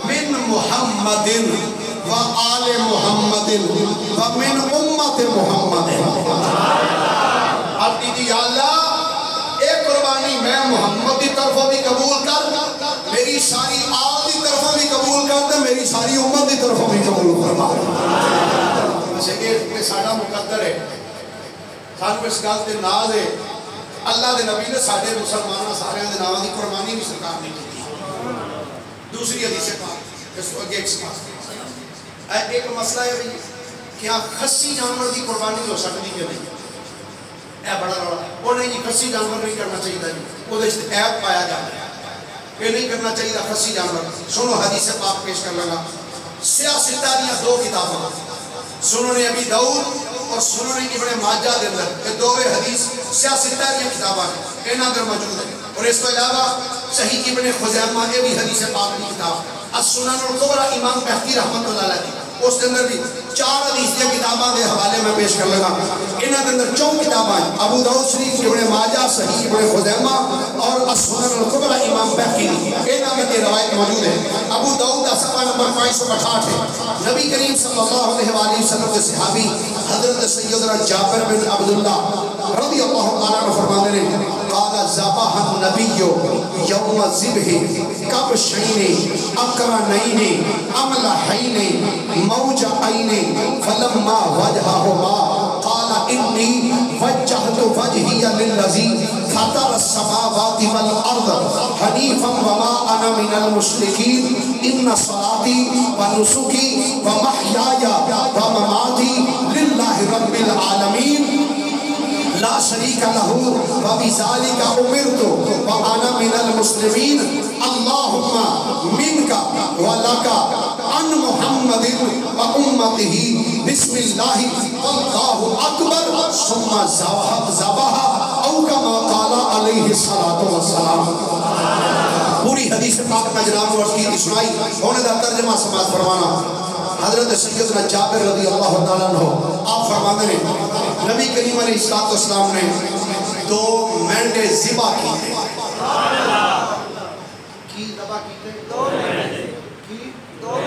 S2: من محمد و آل محمد و من امت محمد اب دیدی یا اللہ ایک قربانی میں محمد کی طرفوں بھی قبول کر میری ساری آل کی طرفوں بھی قبول کر دے میری ساری امت کی طرفوں بھی قبول فرما اسے کہ ساڑھا مقدر ہے سانو اس گل تے ناز ہے اللہ دے نبی نے ساڑھے مسلمانہ سارے دے ناواں دی قربانی بھی سرکار نہیں کی دوسری حدیث پاک اس کو آگے ایک سمجھ ایک مسئلہ ہے بھئی کیا خسی جانور دی قربانی ہو سکتی کہ نہیں؟ اے بڑا روڑا وہ نہیں جی خسی جانور نہیں کرنا چاہیے جی وہ عیب پایا جاتا ہے کہ نہیں کرنا چاہیے خسی جانور. سنو حدیث پاک پیش کر لگا. سیاستہ دیا دو کتاباں سنن ابی داؤد اور سنن ابن ماجہ دے اندر یہ دو حدیث سیاستہ دیا کتاباں ہیں انہاں در موجود ہے. اور اس کے علاوہ صحیح ابن خزیمہ یہ بھی حدیث پاک کی کتاب السنن الکبری امام بہقی رحمۃ اللہ علیہ اس کے اندر بھی 4 حدیث کی کتاباں دے حوالے میں پیش کر لگا. انہاں دے اندر 4 کتاباں ابو داؤد شریف ابن ماجہ صحیح ابن خزیمہ اور السنن الکبری امام بہقی انہاں میں یہ روایت موجود ہے. ابو داؤد کا صفحہ نمبر 568 ہے. نبی کریم صلی اللہ علیہ وآلہ وسلم کے صحابی حضرت سیدنا جابر بن عبداللہ رضی اللہ تعالیٰ عنہ فرماتے ہیں قال ذبح النبی یوم الذبح کبشین اقرنین املحین موجعین فلما وجہہما قال انی وجہت وجہی للذی فطر السماوات والارض حنیفا وما انا من المشرکین ان صلاتی ونسکی ومحیای ومماتی للہ رب العالمین لا شریک لہو وبذالک امرت وانا من المسلمین اللہم منک ولک عن محمد و امتہ بسم اللہ واللہ اکبر ثم ذبح او کما قال علیہ الصلاۃ والسلام. پوری حدیث پاک میں جناب نے عرض کی سنائی ہونے دا ترجمہ سماعت فرمانا. حضرت سیدنا جابر رضی اللہ تعالیٰ عنہ آپ فرماتے ہیں نبی کریم علیہ السلام نے 2 مینڈے ذبح کی تھے. کی ذبح کی تھے 2 مینڈے کی 2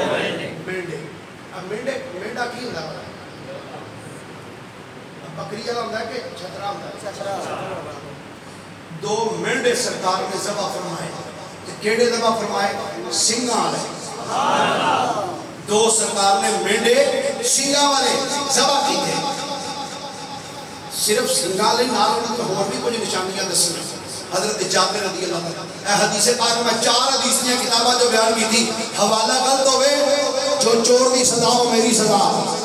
S2: مینڈے. اب مینڈا کی ہوتا ہے بکری والا ہوتا ہے کہ چھترا ہوتا ہے. 2 مینڈے سرکار نے ذبح فرمائے. کیڑے ذبح فرمائے؟ سنگھاں والے. 2 سرکار نے مینڈے سنگھاں والے ذبح کی تھے. صرف سنگھاں والے نال انہوں نے اور بھی کچھ نشانیاں دسیں. حضرت جابر رضی اللہ عنہ اے حدیث پاک میں 4 حدیث کی کتابیں جو بیان کی تھی حوالہ غلط ہوئے جو چور دی سزا ہو میری سزا.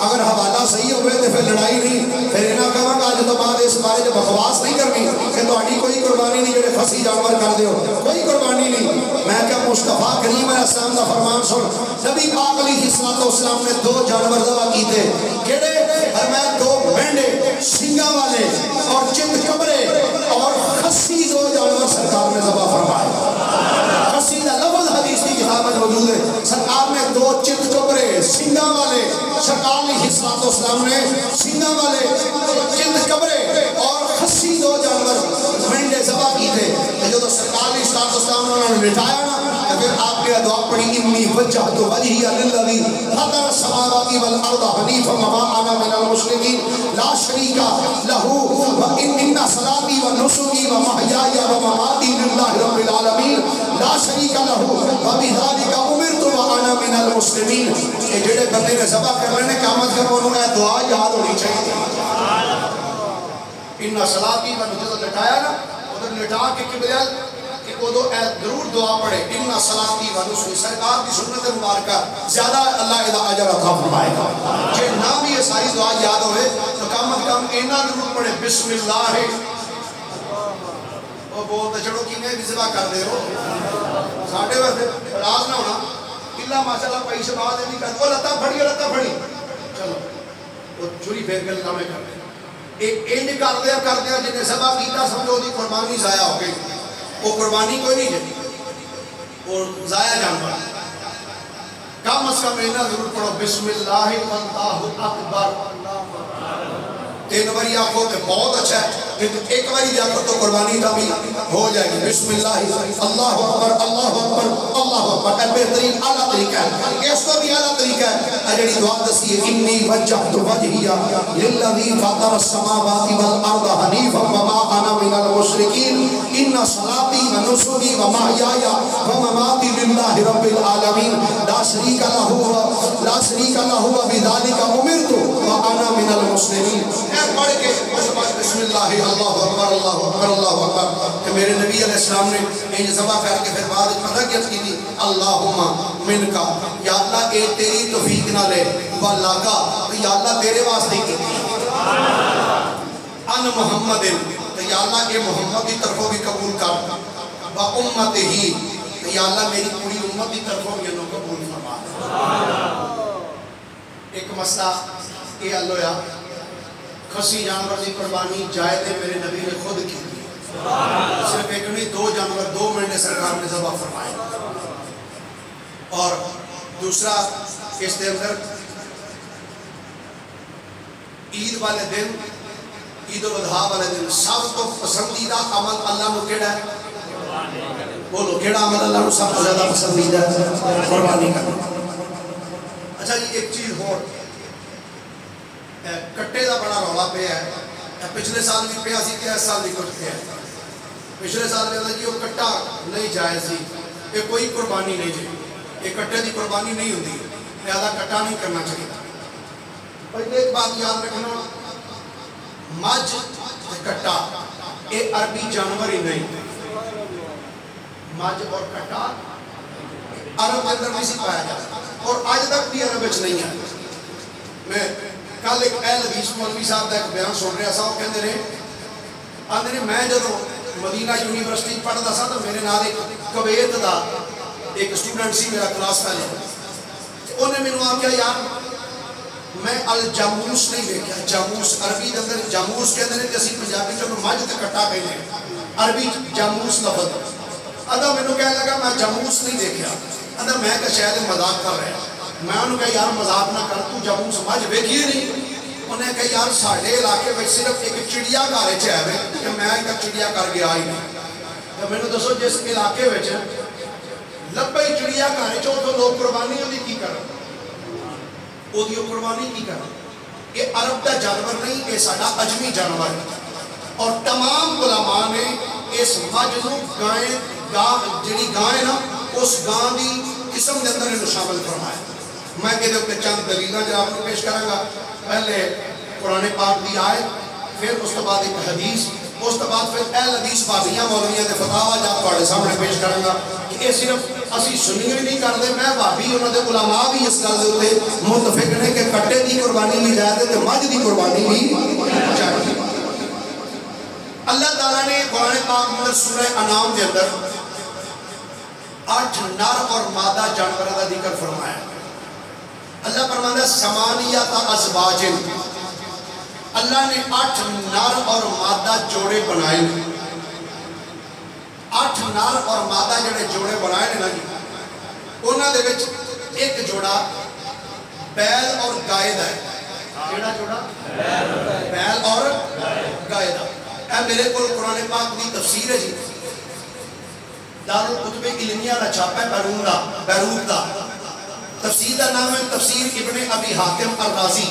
S2: اگر حوالہ صحیح ہوئے تو پھر لڑائی نہیں. پھر انہاں کہاں گا جو تو بعد اس بارے جو بکواس نہیں کرنی کہ تہاڈی کوئی قربانی نہیں جڑے خسی جانور کر دیو کوئی قربانی نہیں. میں کہ مصطفیٰ کریم علیہ السلام کا فرمان سن. نبی پاک علیہ السلام نے 2 جانور ذبح کی تھے. کیڑے؟ فرمایا 2 مینڈے سنگھاں والے اور چند کبرے اور خسی 2 جانور سرکار نے ذبح فرمائے. خسی کا لفظ حدیث کی کتاب میں موجود ہے. سرکار نے 2 چند کبرے سنگھاں والے سرکار علیہ السلام نے سنگھاں والے چند کبرے اور خسی 2 جانور مینڈے ذبح کی تھے. جو سرکار علیہ السلام نے لٹایا نا تو پھر آپ نے دعا پڑھی انی وجہت وجہی للذی فطر السماوات والارض حنیفا وما انا من المشرکین لا شریک لہ ان صلاتی ونسکی ومحیای ومماتی للہ رب العالمین لا شریک لہ وبذالک امرت وانا من المسلمین. یہ جڑے بندے نے ذبح کر رہے ہیں قیامت کر انہوں نے دعا یاد ہونی چاہیے. ان صلاتی ونسکی لٹایا نا ادھر لٹا کے قبلہ کہ وہ ضرور دعا پڑھے ان صلاتی و نسکی سرکار کی سنت مبارکہ زیادہ اللہ اذا اجر عطا فرمائے گا. جے نہ بھی یہ ساری دعا یاد ہوئے تو کم از کم اینا ضرور پڑھے بسم اللہ ہے. وہ بولتے چڑھو کی میں ذبح کر دے ہو ساڑھے وقت راز نہ ہونا اللہ ماشاءاللہ پائی سے بات نہیں کرتا وہ لتا پھڑی چلو وہ چھری پھیر کے لتا میں کر دے ایک کر دیا جنہیں ذبح کیتا سمجھو دی قربانی ضائع ہو گئی. وہ قربانی کوئی نہیں جاتی وہ ضائع جانور. کم از کم اینا ضرور پڑھو بسم اللہ واللہ اکبر. 3 باری آنکھوں تو بہت اچھا ہے لیکن 1 باری آنکھوں تو قربانی کا بھی ہو جائے گی. بسم اللہ اللہ اکبر اللہ اکبر اللہ اکبر. اے بہترین اعلیٰ طریقہ ہے. اس کو بھی اعلیٰ طریقہ ہے. اجڑی دعا دسی ہے انی وجہت وجہی للذی فطر السماوات والارض حنیفا وما انا من المشرکین ان صلاتی ونسکی ومحیای ومماتی للہ رب العالمین لا شریک لہ بذالک امرت وانا من المسلمین. اے پڑھ کے بسم اللہ اللہ اکبر اللہ اکبر اللہ اکبر کہ میرے نبی علیہ السلام نے یہ ذبح کر کے پھر بعد پتہ کیا کی تھی اللہم منکا یا اللہ اے تیری توفیق نہ لے ولاکا یا اللہ تیرے واسطے کی تھی ان محمد یا اللہ اے محمد کی طرفوں بھی قبول کر با امت ہی یا اللہ میری پوری امت کی طرفوں بھی انہوں قبول فرما. ایک مسئلہ یہ اللہ یا کھسی جانور کی قربانی جائز ہے میرے نبی نے خود کی تھی صرف ایک نہیں 2 جانور 2 مہینے سرکار نے ذبح فرمائے. اور دوسرا اس کے اندر عید والے دن عید الاضحیٰ والے دن سب کو پسندیدہ عمل اللہ نے کیڑا ہے بولو کیڑا عمل اللہ نے سب کو زیادہ پسندیدہ ہے قربانی کرنا. اچھا یہ ایک چیز اور کٹے دا بڑا رولا پہ ہے پچھلے سال بھی پہ سی کہ اس سال بھی کچھ پہ ہے. پچھلے سال میں کہ وہ کٹا نہیں جائے سی یہ کوئی قربانی نہیں جائے یہ کٹے دی قربانی نہیں ہوتی لہذا کٹا نہیں کرنا چاہیے. پر ایک بات یاد رکھنا مجھ کٹا یہ عربی جانور ہی نہیں مجھ اور کٹا عرب کے اندر نہیں پایا جاتا اور آج تک بھی عرب نہیں ہے. میں کل ایک اہل حدیث مولوی صاحب کا ایک بیان سن رہا سا وہ کہتے ہیں میں جب مدینہ یونیورسٹی پڑھتا سا تو میرے نال ایک کویت دا ایک اسٹوڈنٹ سی میرا کلاس پہلے انہیں مینوں آخیا یار میں الجاموس نہیں دیکھا جاموس عربی کے اندر جاموس کہتے ہیں کہ اسی پنجابی جو مجھ تے کٹا کہتے ہیں عربی جاموس لفظ ادا مینوں کہنے لگا میں جاموس نہیں دیکھا ادا میں کہ شاید مذاق کر رہا میں انہوں کہا یار مذاق نہ کر تو جاموس مجھ ویکھی نہیں انہیں کہا یار ساڑھے علاقے میں صرف ایک چڑیا گھر ہے کہ میں ایک چڑیا کر گیا ہی نہیں تو میں نے دسو جس علاقے میں لبے چڑیا گھر تو لوگ قربانی ہوتی کی کر وہ قربانی کی کر یہ عرب کا جانور نہیں یہ ساڑھا اجمی جانور ہے. اور تمام علماء نے اس مجھ کو گائیں جڑی گائیں نا اس گاں دی قسم کے اندر انہوں شامل فرمایا. میں کہتے ہیں چند دلیلہ جو آپ کو پیش کریں گا پہلے قرآن پاک دی آئے پھر اس کے بعد ایک حدیث اس کے بعد پھر اہل حدیث بابیاں مولویاں دے فتاوہ جا پاڑے سامنے پیش کریں گا کہ یہ صرف اسی سنی ہوئی نہیں کرتے میں بابی انہوں نے علماء بھی اس گل دے ہوتے متفق نے کہ کٹے دی قربانی بھی جائے تو مجھ دی قربانی بھی چاہیے. اللہ تعالیٰ نے قرآن پاک میں سورہ انعام کے اندر 8 نر اور مادہ جانوروں کا ذکر فرمایا. اللہ فرماتا ہے سمانیت ازواج اللہ نے 8 نر اور مادہ جوڑے بنائے 8 نر اور مادہ جڑے جوڑے بنائے نا جی انہاں دے وچ ایک جوڑا بیل اور گائے دا ہے. کیڑا جوڑا بیل اور گائے دا. اے میرے کو قرآن پاک دی تفسیر ہے جی دارالکتب علمیہ دا چھاپا ہے بیروت دا تفسیر دا نام ہے تفسیر ابن ابی حاتم الرازی.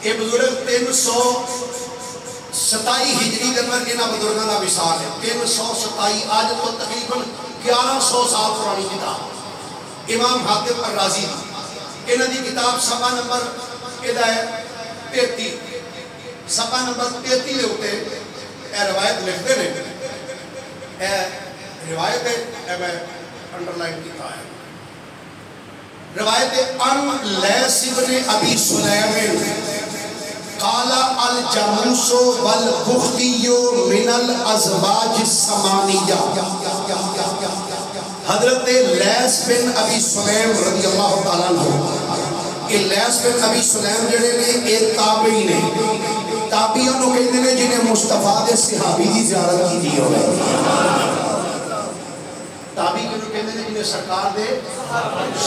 S2: یہ بزرگ 327 ہجری کے اندر انہاں بزرگاں دا مثال ہے. 327 آج تو تقریباً 1100 سال پرانی کتاب امام حاتم الرازی انہاں دی کتاب صفحہ نمبر ادھا ہے 33 صفحہ نمبر 33 دے ہوتے اے روایت لکھتے ہیں اے روایت ہے اے میں انڈرلائن کیتا ہے روایت ان لیس ابن ابی سلیم قال الجاموس والبختی من الازواج الثمانیہ. حضرت لیس بن ابی سلیم رضی اللہ تعالیٰ عنہ کہ لیس بن ابی سلیم جڑے نے ایک تابعی نے تابعی انہوں کہتے ہیں جنہیں مصطفیٰ دے صحابی دی زیارت کی دی ہوئے تابعی انہوں کہتے ہیں جنہیں سرکار دے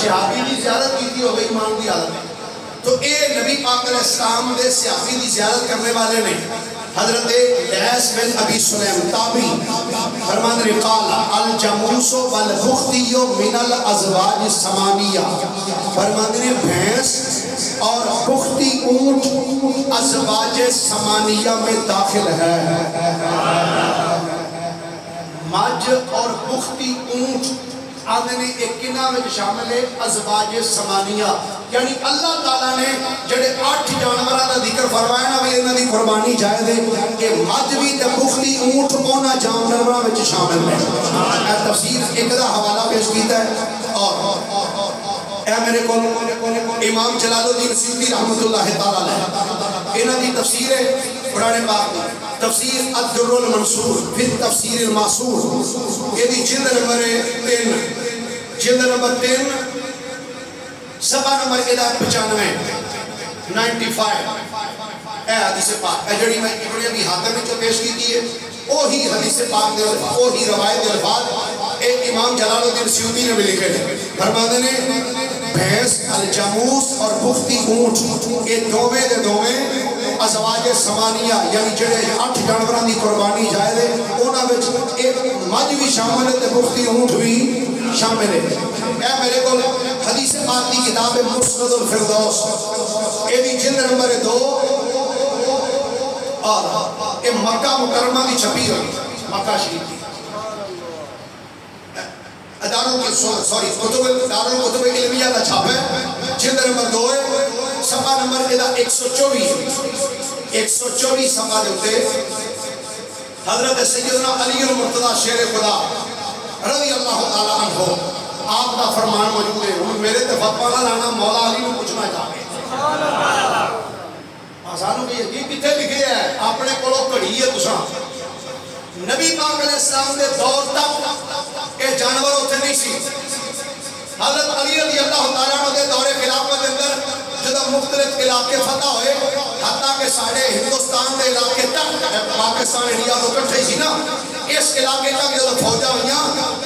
S2: صحابی دی زیارت کی دی ہوئے ایمان دی حالت میں. تو اے نبی پاک علیہ السلام دے صحابی دی زیارت کرنے والے نے حضرت لیس بن ابی سلیم تابعی فرمان نے قال الجاموس والبختی من الازواج الثمانیہ فرمان نے بھینس اور بختی اونٹ ازواج ثمانیہ میں داخل ہے. مجھ اور بختی اونٹ آدھے نے ایک کنہ میں شامل ہے ازواج سمانیہ، یعنی اللہ تعالیٰ نے جڑے 8 جانورہ دا ذکر فرمایا نا بھی انہاں دی قربانی جائے دے کہ مجھ بھی تے بخلی اونٹ اونا جانورہ میں شامل ہے۔ تفسیر ایک دا حوالہ پیش کیتا ہے اور اے میرے کو امام جلال الدین سیوطی رحمت اللہ تعالیٰ علیہ انہاں دی تفسیر ہے قرآن پاک دی تفسیر الدر المنصور پھر تفسیر الماسور، یہ دی جلد نمبر 3 جلد نمبر 3 صفحہ نمبر 95 اے حدیث پاک اے جڑی میں ابن ابی حاتم نے جو پیش کی تھی ہے وہی حدیث پاک دے وہی روایت دے الفاظ ایک امام جلال الدین سیوطی نے بھی لکھے ہیں۔ فرماتے نے بھینس الجاموس اور بختی اونٹ یہ دوویں دے دوویں ازواج سمانیہ یعنی جڑے 8 جانوراں دی قربانی جائے دے انہاں وچ ایک مجھ بھی شامل ہے تے بختی اونٹ بھی شامل ہے۔ اے میرے کو حدیث پاک دی کتاب مسند الفردوس یہ دی جلد نمبر 2 اور یہ مکہ مکرمہ دی چھپی ہوئی مکہ شریف کی دارالکتب علمیہ کا چھاپ ہے جلد نمبر 2 ہے صفحہ نمبر 124 صفحہ دے حضرت سیدنا علی المرتضی شیر خدا رضی اللہ تعالیٰ عنہ آپ کا فرمان موجود ہے۔ میرے تفتوہ نہ لانا مولا علی کو پوچھنا چاہے آسانوں کی یہ کتنے لکھے ہیں اپنے کولو کڑی ہے تساں نبی پاک علیہ السلام دے دور تک یہ جانور ہوتے نہیں سی۔ حضرت علی رضی اللہ تعالیٰ عنہ دے دور خلافت اندر جدہ مختلف علاقے فتح ہوئے حتیٰ کہ ساڑھے ہندوستان دے علاقے تک پاکستان انڈیا تو کٹھے سی نا اس علاقے تک جدہ فوجہ ہوئیاں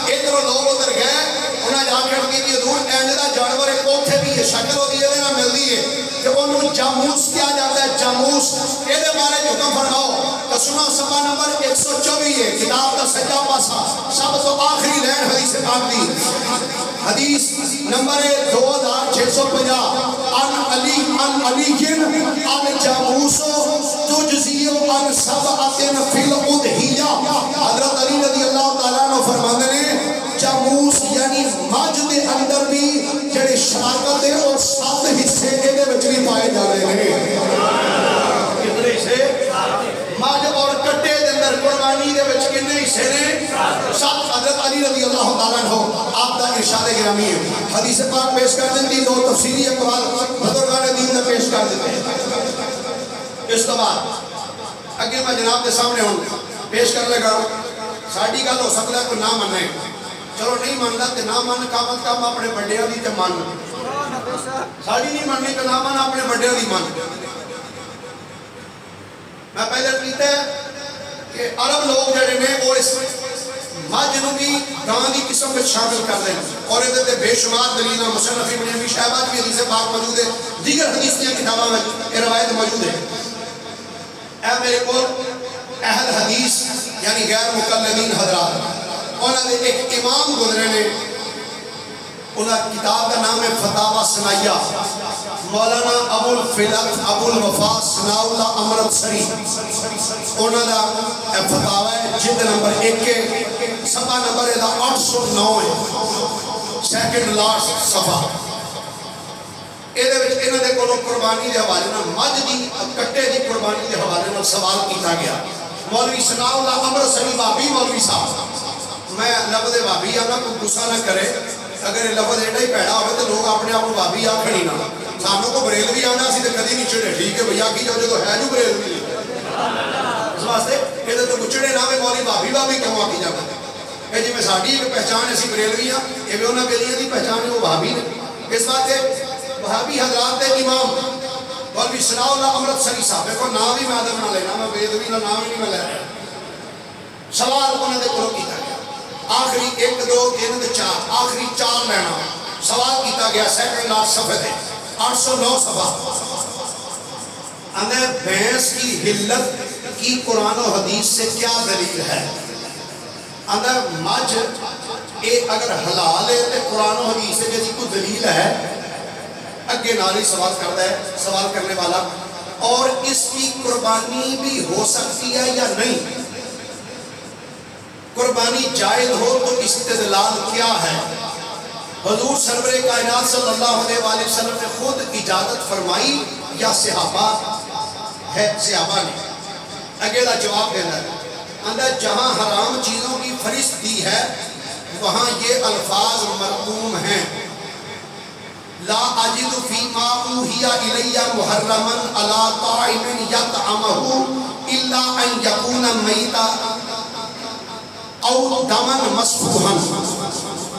S2: ادھر لوگ ادھر گئے انہیں جا کے اٹھتی تھی دور اینجدہ جانور ایک اوتھے بھی ہے شکل ہوتی ہے نا ملتی ہے کہ انہوں جاموس کیا جاتا ہے جاموس یہ دے بارے حکم فرماؤ تو سنو صفحہ نمبر 124 ہے کتاب کا سجا پاسا سب تو آخری لین حدیث پاک دی حدیث نمبر 2650 ان علی ان جاموسو تجزیو ان سبعتن فی الادھیہ حضرت علی رضی اللہ تعالیٰ عنہ فرماتے ہیں جاموس یعنی مجھ دے اندر بھی جڑے شراکت اور 7 حصے دے وچ بھی پائے جا رہے ہیں کتنے حصے مجھ اور کٹے دے اندر قربانی دے وچ کتنے حصے نے 7 حضرت علی رضی اللہ تعالیٰ عنہ آپ دا ارشاد گرامی ہے حدیث پاک پیش کر دیں دی 2 تفسیری اقوال بزرگان دین نے پیش کر دیتے ہیں۔ اس کے بعد اگے میں جناب کے سامنے ہوں پیش کر لے گا ساڑھی گل ہو سکتا ہے کوئی نہ مننے چلو نہیں مننا تے نہ من کامت کام اپنے بڑھیا دی تے من ساڑھی نہیں مننی تے نہ من اپنے بڑھیا دی من میں پہلے کہتا ہے کہ عرب لوگ جڑے نے وہ اس مجھ نو بھی گاں دی قسم میں شامل کر دیں اور ادھر بے شمار دلیلہ مصنف ابن ابی شیبہ بھی حدیث پاک موجود ہے دیگر حدیث کی کتابوں میں یہ روایت موجود ہے۔ اے میرے کو اہل حدیث یعنی غیر مقلدین حضرات انہوں نے ایک امام گزرے نے انہوں کتاب کا نام ہے فتاوہ سنائیہ مولانا ابو الفلت ابو الوفا ثناء اللہ امرت سری انہوں نے فتاوہ جلد نمبر 1 کے صفحہ نمبر 809 ہے سیکنڈ لاسٹ صفحہ انہوں نے کو قربانی دے حوالے نہ مجھ دی کٹے دی قربانی دے حوالے نہ سوال کیتا گیا مولوی ثناء اللہ امرت سری بابی مولوی صاحب میں لفظ بابی آنا کوئی غصہ نہ کرے اگر لفظ ایڈا ہی پیڑا ہوئے تو لوگ اپنے آپ کو بابی آ کھڑی نہ سانوں کو بریلوی آنا سی تو کدی نہیں چڑے ٹھیک ہے بھیا کی جو ہے جو بریلوی اس واسطے یہ تو چڑے نہ میں مولی بابی بابی کیوں آ کی جاتا ہے جی میں ساڑھی پہچان ایسی بریلوی ہاں یہ بھی انہوں کے لیے پہچان ہے وہ بھابی نے اس واسطے بھابی حضرات دے امام مولوی ثناء اللہ امرت سری صاحب کو نام ہی میں آدم نہ لینا میں بریلوی نہ نام ہی نہیں میں لے رہا سوال انہوں نے کرو کیتا گیا آخری 1 2 3 4 آخری 4 لینا سوال کیتا گیا سیکنڈ لاسٹ صفحے دے 809 صفحہ اندر بھینس کی حلت کی قرآن و حدیث سے کیا دلیل ہے اندر مجھ اگر حلال ہے تو قرآن و حدیث سے جیسی کوئی دلیل ہے اگے نالی سوال کرتا ہے سوال کرنے والا اور اس کی قربانی بھی ہو سکتی ہے یا نہیں قربانی جائز ہو تو استدلال کیا ہے حضور سرور کائنات صلی اللہ علیہ وآلہ وسلم نے خود اجازت فرمائی یا صحابہ ہے؟ صحابہ نے اگلا جواب دینا ہے اندر جہاں حرام چیزوں کی فہرست دی ہے وہاں یہ الفاظ مرقوم ہیں لا اجد فیما اوحی الی محرما علی طاعم یطعمہ الا ان یکون میتا او دما مسفوحا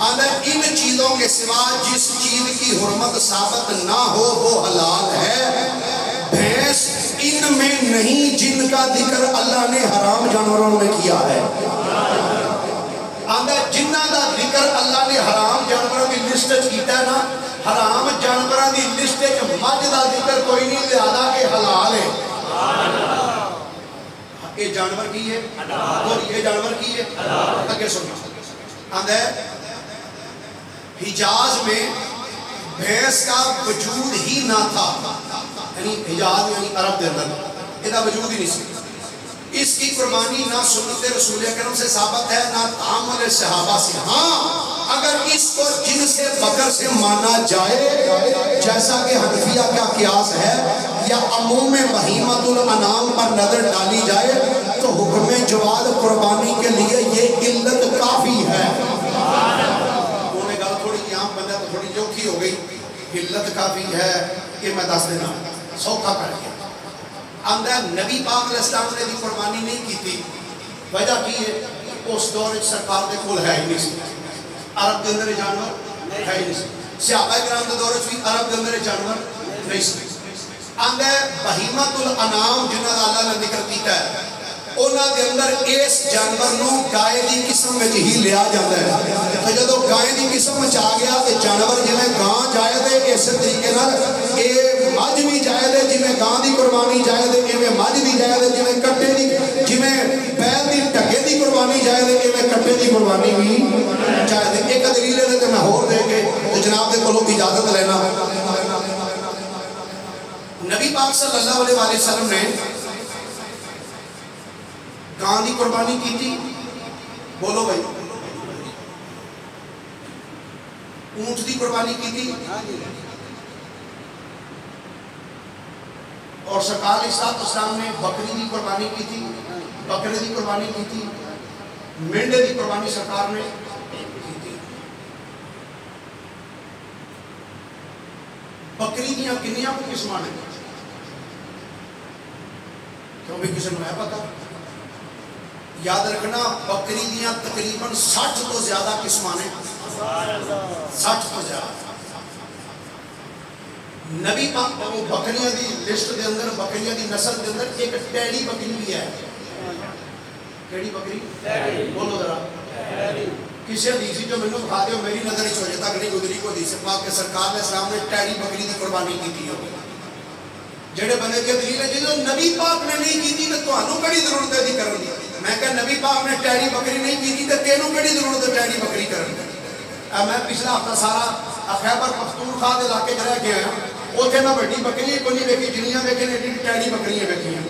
S2: اندر ان چیزوں کے سوا جس چیز کی حرمت ثابت نہ ہو وہ حلال ہے بھینس ان میں نہیں جن کا ذکر اللہ نے حرام جانوروں میں کیا ہے آندہ جنہ دا ذکر اللہ نے حرام جانوروں کی لسٹ کیتا ہے نا حرام جانوروں کی لسٹ مجھ دا ذکر کوئی نہیں لہذا کہ حلال ہے یہ جانور کی ہے اور یہ جانور کی ہے اگر سننا آندہ حجاز میں بھینس کا وجود ہی نہ تھا یعنی حجاز یعنی عرب دے اندر یہ وجود ہی نہیں سی اس کی قربانی نہ سنت رسول اکرم سے ثابت ہے نہ تعامل صحابہ سے ہاں اگر اس کو جن سے بکر سے مانا جائے جیسا کہ حنفیہ کا قیاس ہے یا عموم بہیمۃ الانعام پر نظر ڈالی جائے تو حکم جواز قربانی کے لیے یہ علت کافی ہے انہوں نے کہا تھوڑی یہاں بندہ تو تھوڑی جوکھی ہو گئی علت کافی ہے کہ میں دس دینا سوکھا کر کے اندر نبی پاک علیہ السلام نے دی قربانی نہیں کی تھی وجہ کی ہے اس دور سرکار دے کول ہے ہی نہیں سی عرب کے اندر جانور ہے ہی نہیں سی صحابہ کرام دے دور بھی عرب کے اندر جانور نہیں سی اندر بہیمۃ الانعام جنہاں اللہ نے ذکر کیتا ہے انہاں دے اندر اس جانور نو گائے دی قسم وچ ہی لیا جاتا ہے تو جدوں گائے دی قسم وچ آ گیا تے جانور جویں گاں جائز ہے اس طریقے نال اے مجھ بھی جائز ہے جویں گاں دی قربانی جائز ہے ایویں مجھ بھی جائز ہے جویں کٹے دی جویں بیل دی ٹھگے دی قربانی جائز ہے ایویں کٹے دی قربانی بھی جائز ہے ایک دلیل ہے تے میں ہور دے کے تے جناب دے کولوں اجازت لینا نبی پاک صلی اللہ علیہ وآلہ وسلم نے گاں دی قربانی کی تھی بولو بھائی اونٹ دی قربانی کی تھی اور سرکار علیہ السلام نے بکری دی قربانی کی تھی بکرے دی قربانی کی تھی مینڈے دی قربانی سرکار نے کی تھی بکری دیاں کنیاں کو قسمان ہیں کیوں بھی کسی میں پتا یاد رکھنا بکری دیاں تقریباً 60 تو زیادہ قسمان ہیں 60 تو زیادہ نبی پاک وہ بکریاں دی لسٹ دے اندر بکریاں دی نسل دے اندر ایک ٹیڑی بکری بھی ہے کیڑی بکری بولو ذرا کسی حدیثی جو میں نے بکھا دیا میری نظر ہی چھوڑے تک نہیں گزری کو حدیث پاک کے سرکار علیہ السلام نے ٹیڑی بکری دی قربانی کی تھی جڑے بندے کے دلیل ہے جو نبی پاک نے نہیں کی تھی تو انہوں کڑی ضرورت ہے دی کرنی میں کہ نبی پاک نے ٹیڑی بکری نہیں کی تھی تو تینوں کڑی ضرورت ہے ٹیڑی بکری کرنی میں پچھلا ہفتہ سارا خیبر پختونخوا دے علاقے چ رہ کے آیا اوتھے میں بڑی بکری کو نہیں ویکھی جنیاں ویکھے نے ٹیڑی بکریاں ویکھیاں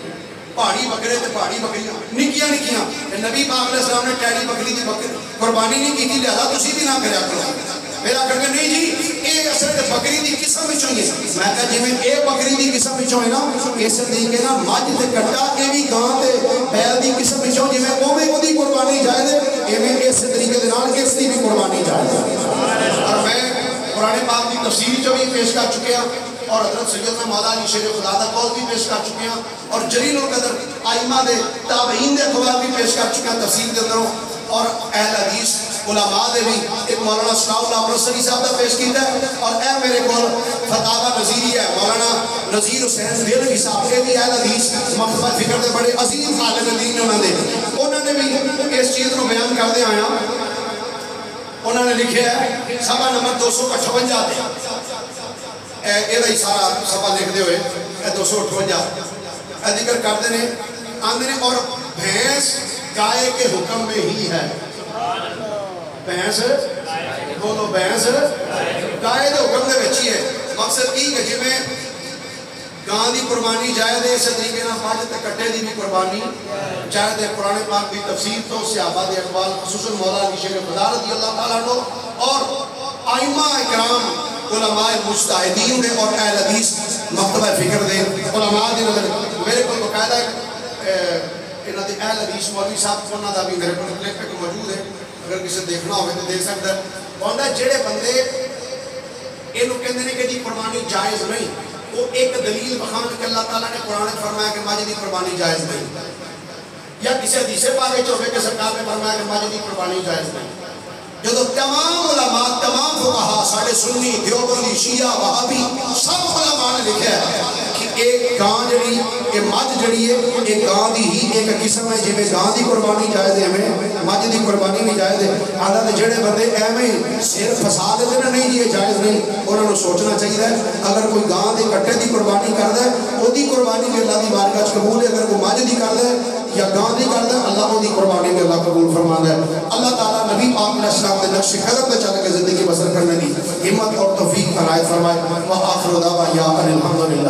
S2: پہاڑی بکرے تے پہاڑی بکریاں نکیاں نکیاں نبی پاک علیہ السلام نے ٹیڑی بکری دی قربانی نہیں کی تھی لہذا تسی بھی نہ کریا کرو میرا کر کے نہیں جی اے اصل بکری دی قسم وچوں ہی میں کہا جویں اے بکری دی قسم وچوں ہے نا اس طریقے نا مجھ تے کٹا اے بھی گاں تے بیل دی قسم وچوں جویں اوویں اودی قربانی جائز ہے ایویں اس طریقے دے نال اس دی بھی قربانی جائز ہے اور میں قرآن پاک کی تفسیر جو بھی پیش کر چکے ہیں اور حضرت سیدنا مولا علی شیر خدا دا قول بھی پیش کر چکے ہیں اور جلیل القدر ائمہ دے تابعین دے اقوال بھی پیش کر چکے ہیں تفسیر دے اندروں اور اہل حدیث علماء دے بھی ایک مولانا ثناء اللہ برسلی صاحب دا پیش کیتا ہے اور اے میرے کول فتاوی نظیری ہے مولانا نذیر حسین دہلوی صاحب کے بھی اہل حدیث مکتبہ فکر دے بڑے عظیم عالم دین انہوں نے بھی اس چیز کو بیان کر دے آیا انہوں نے لکھے ہے صفحہ نمبر 258 دے یہ ہی سارا صفحہ لکھ دے ہوئے 258 ذکر کرتے ہیں آندے نے اور بھینس گائے کے حکم میں ہی ہے بھینس بولو بھینس گائے کے حکم میں بچی ہے مقصد کی کہ جی میں گاں دی قربانی جائے دے اس طریقے نہ پاج تے کٹے دی بھی قربانی جائے دے قرآن پاک بھی تفسیر تو صحابہ دے اقوال خصوصاً مولا علی شیر خدا رضی اللہ تعالیٰ عنہ اور آئمہ اکرام علماء مجتہدین دے اور اہل حدیث مکتبہ فکر دے علماء دے نظر میرے کو باقاعدہ انہاں دے اہل حدیث مولوی صاحب انہاں دا بھی میرے کو کلپ پہ موجود ہے، اگر کسی دیکھنا ہوگا تو دیکھ سکتا ہے. اور جڑے بندے انہوں کہتے ہیں کہ جی قربانی جائز نہیں، وہ ایک دلیل بخان کہ اللہ تعالیٰ نے قرآن فرمایا کہ ماجد کی قربانی جائز نہیں، یا کسی حدیث پاک وچ ہوے کہ سرکار نے فرمایا کہ ماجد کی قربانی جائز نہیں. جدو تمام علماء تمام فقہا ساڑھے سنی دیوبندی شیعہ وہابی سب علماء نے لکھا ہے کہ ایک گاں جڑی ایک مجھ جڑی ہے ایک گاں دی ہی ایک قسم ہے جی گاں دی قربانی جائز ہے ہمیں مجھ دی قربانی بھی جائز ہے. آدھا جڑے بندے ایویں سر پھسا دیتے نا نہیں جی یہ جائز نہیں، انہوں نے سوچنا چاہیے اگر کوئی گاں دے کٹے دی قربانی کردا ہے وہ دی قربانی بھی اللہ دی بارگاہ وچ قبول ہے، اگر کوئی مجھ دی کردا ہے یا گاں دی کردا ہے اللہ دی قربانی بھی اللہ قبول فرماندا ہے. اللہ تعالیٰ نبی پاک علیہ السلام کے نقش قدم پہ چل کے زندگی بسر کرنے کی ہمت اور توفیق عنایت فرمائے. وآخر دعوانا ان الحمد للہ.